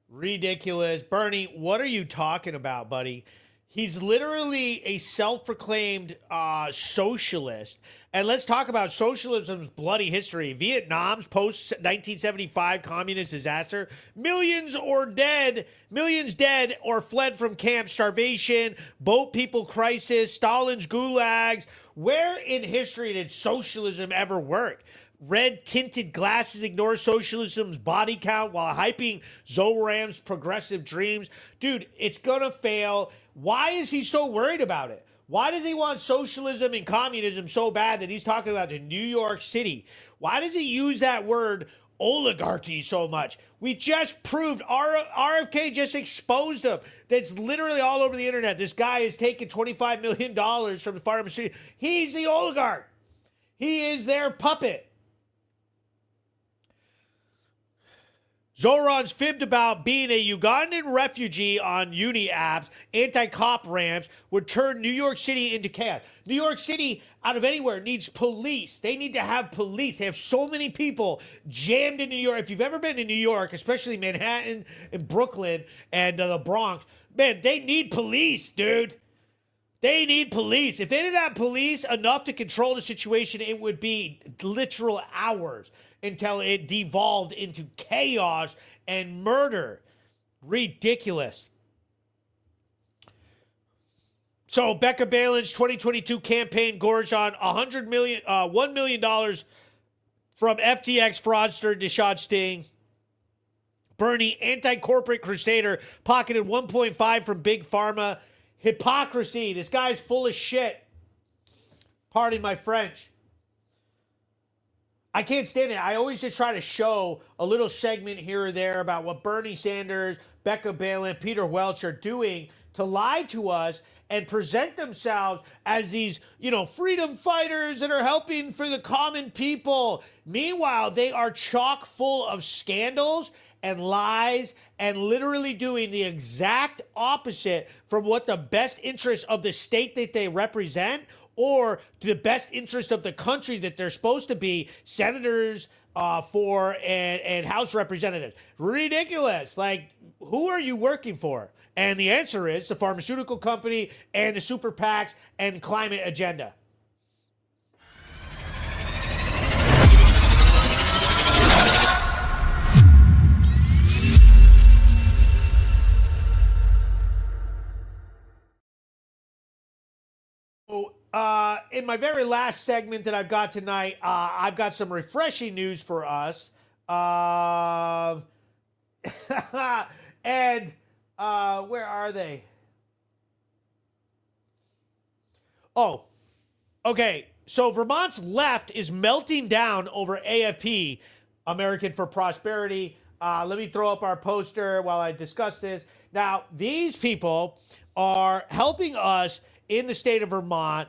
Ridiculous. Bernie, what are you talking about, buddy? He's literally a self-proclaimed socialist. And let's talk about socialism's bloody history. Vietnam's post-1975 communist disaster. Millions dead or fled from camps, starvation, boat people crisis, Stalin's gulags. Where in history did socialism ever work? Red-tinted glasses ignore socialism's body count while hyping Zoran's progressive dreams. Dude, it's gonna fail. Why is he so worried about it? Why does he want socialism and communism so bad that he's talking about in New York City? Why does he use that word oligarchy so much? We just proved, RFK just exposed him. That's literally all over the internet. This guy has taken $25 million from the pharmacy. He's the oligarch. He is their puppet. Zoran's fibbed about being a Ugandan refugee on uni apps, anti-cop rants, would turn New York City into chaos. New York City, out of anywhere, needs police. They need to have police. They have so many people jammed in New York. If you've ever been to New York, especially Manhattan and Brooklyn and the Bronx, man, they need police, dude. They need police. If they didn't have police enough to control the situation, it would be literal hours until it devolved into chaos and murder. Ridiculous. So Becca Balin's 2022 campaign gorged on $1 million from FTX fraudster Deshaun Sting. Bernie, anti-corporate crusader, pocketed 1.5 from Big Pharma. Hypocrisy. This guy's full of shit. Pardon my French. I can't stand it. I always just try to show a little segment here or there about what Bernie Sanders, Becca Balin, Peter Welch are doing to lie to us and present themselves as these, freedom fighters that are helping for the common people. Meanwhile, they are chock full of scandals and lies and literally doing the exact opposite from what the best interest of the state that they represent or to the best interest of the country that they're supposed to be senators for and House representatives. Ridiculous. Like, who are you working for? And the answer is the pharmaceutical company and the super PACs and climate agenda. In my very last segment that I've got tonight, I've got some refreshing news for us. And where are they? Oh, okay. So Vermont's left is melting down over AFP, American for Prosperity. Let me throw up our poster while I discuss this. Now, these people are helping us in the state of Vermont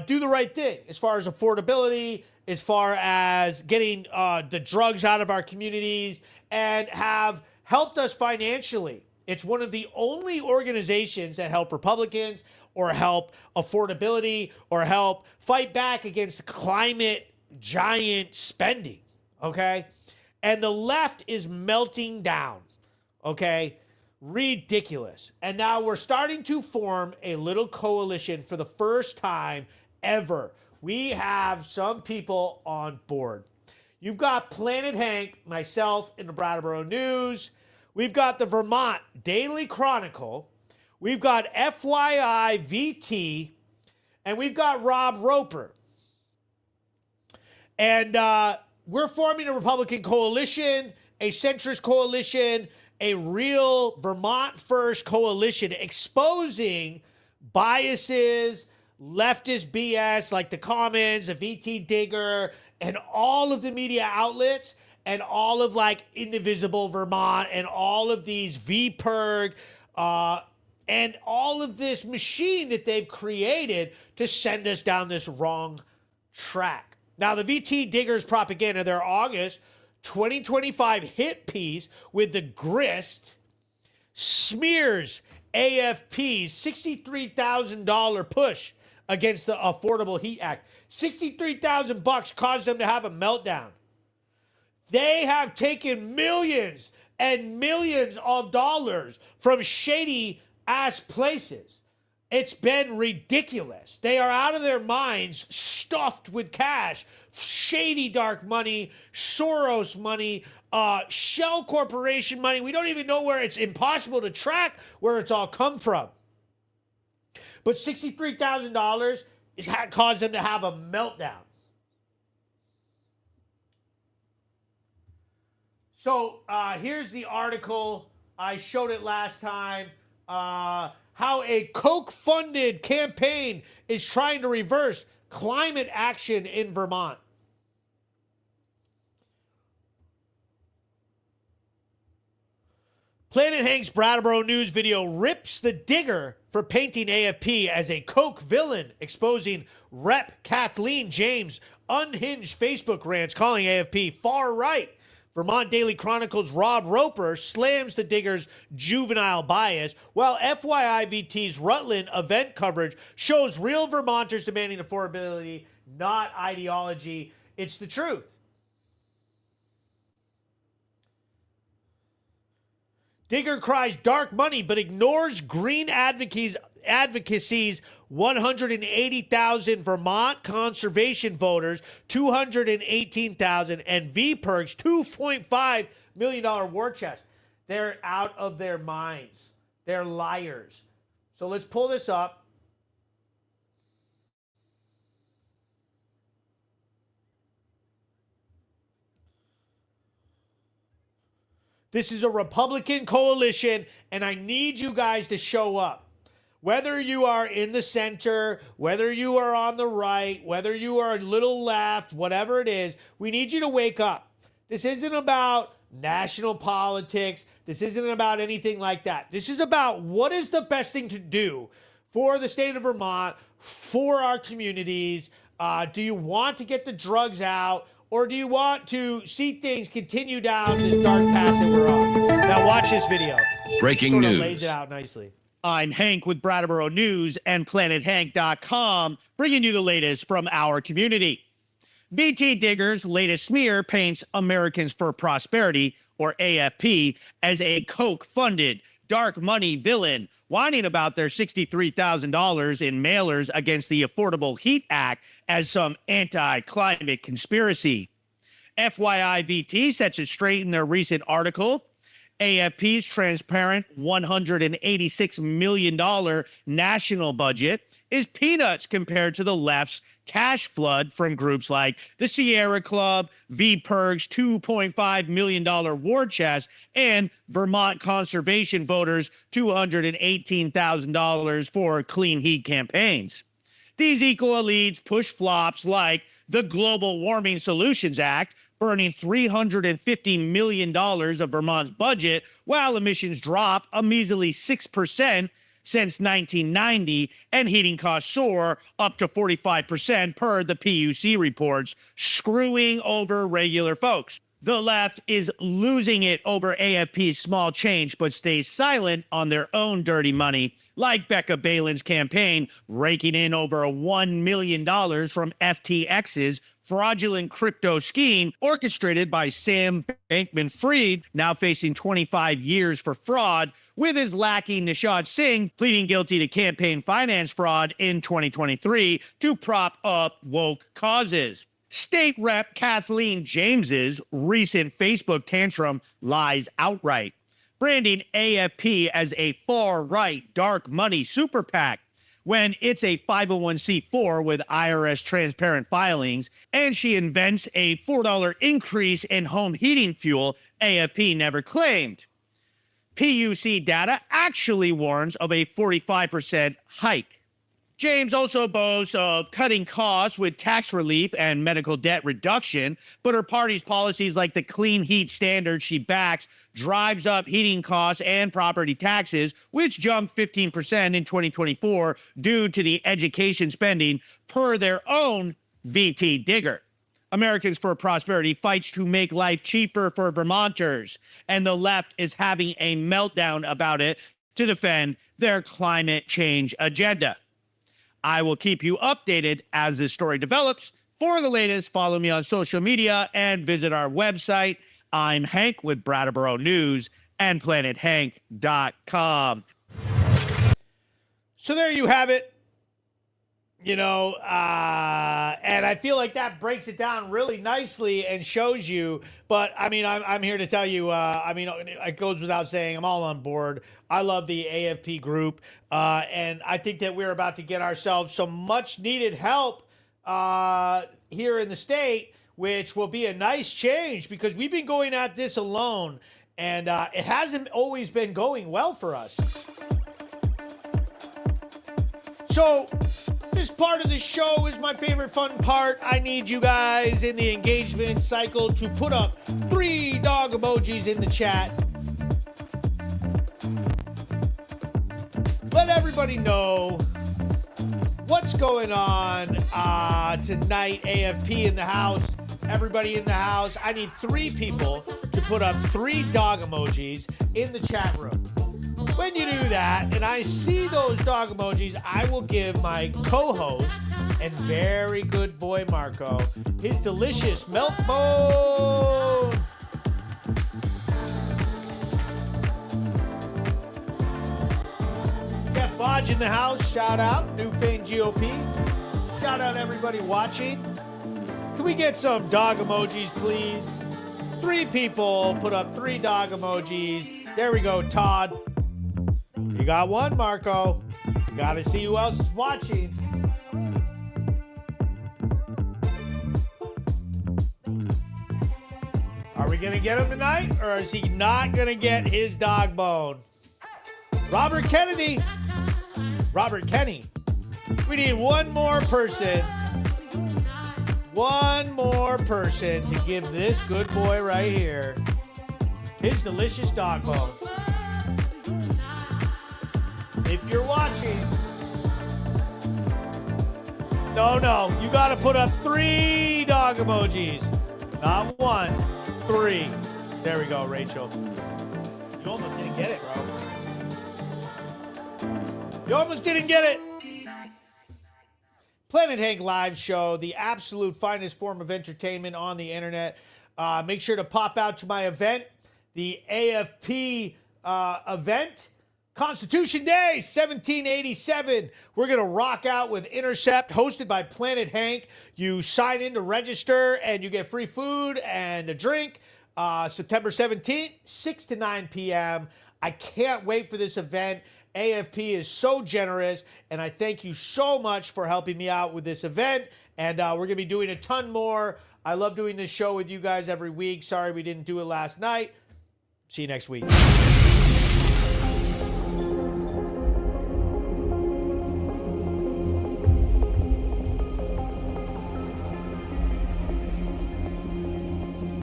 do the right thing as far as affordability, as far as getting the drugs out of our communities, and have helped us financially. It's one of the only organizations that help Republicans or help affordability or help fight back against climate giant spending, okay? And the left is melting down, okay? Ridiculous. And now we're starting to form a little coalition for the first time ever. We have some people on board. You've got Planet Hank, myself in the Brattleboro News. We've got the Vermont Daily Chronicle. We've got FYI VT. And we've got Rob Roper. And we're forming a Republican coalition, a centrist coalition, a real Vermont first coalition, exposing biases, leftist BS like the Commons, the VT Digger, and all of the media outlets, and all of like Indivisible Vermont, and all of these VPIRG, and all of this machine that they've created to send us down this wrong track. Now, the VT Diggers propaganda, their August 2025 hit piece with the grist smears AFP's $63,000 push against the Affordable Heat Act. $63,000 caused them to have a meltdown. They have taken millions and millions of dollars from shady ass places. It's been ridiculous. They are out of their minds, stuffed with cash, shady dark money, Soros money, shell corporation money. We don't even know where. It's impossible to track where it's all come from. But $63,000 caused them to have a meltdown. So here's the article. I showed it last time. How a Koch-funded campaign is trying to reverse climate action in Vermont. Planet Hank's Brattleboro News video rips the Digger for painting AFP as a Koch villain, exposing Rep. Kathleen James' unhinged Facebook rants calling AFP far right. Vermont Daily Chronicle's Rob Roper slams the Digger's juvenile bias, while FYI VT's Rutland event coverage shows real Vermonters demanding affordability, not ideology. It's the truth. Digger cries dark money, but ignores Green Advocacy's 180,000 Vermont conservation voters, 218,000, and VPIRG's $2.5 million war chest. They're out of their minds. They're liars. So let's pull this up. This is a Republican coalition, and I need you guys to show up. Whether you are in the center, whether you are on the right, whether you are a little left, whatever it is, we need you to wake up. This isn't about national politics. This isn't about anything like that. This is about what is the best thing to do for the state of Vermont, for our communities. Do you want to get the drugs out? Or do you want to see things continue down this dark path that we're on? Now watch this video. Breaking sort of news. Lays it out nicely. I'm Hank with Brattleboro News and PlanetHank.com, bringing you the latest from our community. VT Digger's latest smear paints Americans for Prosperity, or AFP, as a Koch-funded dark money villain, whining about their $63,000 in mailers against the Affordable Heat Act as some anti-climate conspiracy. FYI VT sets it straight in their recent article. AFP's transparent $186 million national budget is peanuts compared to the left's cash flood from groups like the Sierra Club, VPIRG's $2.5 million war chest, and Vermont conservation voters' $218,000 for clean heat campaigns. These eco-elites push flops like the Global Warming Solutions Act, burning $350 million of Vermont's budget, while emissions drop a measly 6% since 1990, and heating costs soar up to 45% per the PUC reports, screwing over regular folks. The left is losing it over AFP's small change, but stays silent on their own dirty money, like Becca Balin's campaign, raking in over $1 million from FTX's fraudulent crypto scheme orchestrated by Sam Bankman-Fried, now facing 25 years for fraud, with his lackey Nishad Singh pleading guilty to campaign finance fraud in 2023 to prop up woke causes. State Rep. Kathleen James's recent Facebook tantrum lies outright, branding AFP as a far-right dark money super PAC. when it's a 501c4 with IRS transparent filings, and she invents a $4 increase in home heating fuel AFP never claimed. PUC data actually warns of a 45% hike. James also boasts of cutting costs with tax relief and medical debt reduction, but her party's policies like the clean heat standard she backs drives up heating costs and property taxes, which jumped 15% in 2024 due to the education spending per their own VT Digger. Americans for Prosperity fights to make life cheaper for Vermonters, and the left is having a meltdown about it to defend their climate change agenda. I will keep you updated as this story develops. For the latest, follow me on social media and visit our website. I'm Hank with Brattleboro News and PlanetHank.com. So there you have it. You know, and I feel like that breaks it down really nicely and shows you. But I mean, I'm here to tell you. I mean, it goes without saying, I'm all on board. I love the AFP group, and I think that we're about to get ourselves some much needed help here in the state, which will be a nice change because we've been going at this alone, and it hasn't always been going well for us. So this part of the show is my favorite fun part. I need you guys in the engagement cycle to put up 3 dog emojis in the chat. Let everybody know what's going on tonight. AFP in the house. Everybody in the house. I need 3 people to put up 3 dog emojis in the chat room. When you do that, and I see those dog emojis, I will give my co-host and very good boy Marco his delicious milk bone. Got Bodge in the house. Shout out. New Fame GOP. Shout out everybody watching. Can we get some dog emojis, please? 3 people put up 3 dog emojis. There we go, Todd. You got 1, Marco. Got to see who else is watching. Are we going to get him tonight, or is he not going to get his dog bone? Robert Kennedy. Robert Kenny. We need 1 more person. 1 more person to give this good boy right here his delicious dog bone. If you're watching, no, you got to put up 3 dog emojis. Not 1, 3. There we go, Rachel. You almost didn't get it, bro. You almost didn't get it. Planet Hank live show, the absolute finest form of entertainment on the internet. Make sure to pop out to my event, the AFP event. Constitution Day, 1787. We're going to rock out with Intercept, hosted by Planet Hank. You sign in to register, and you get free food and a drink. September 17th, 6 to 9 p.m. I can't wait for this event. AFP is so generous, and I thank you so much for helping me out with this event. And we're going to be doing a ton more. I love doing this show with you guys every week. Sorry we didn't do it last night. See you next week.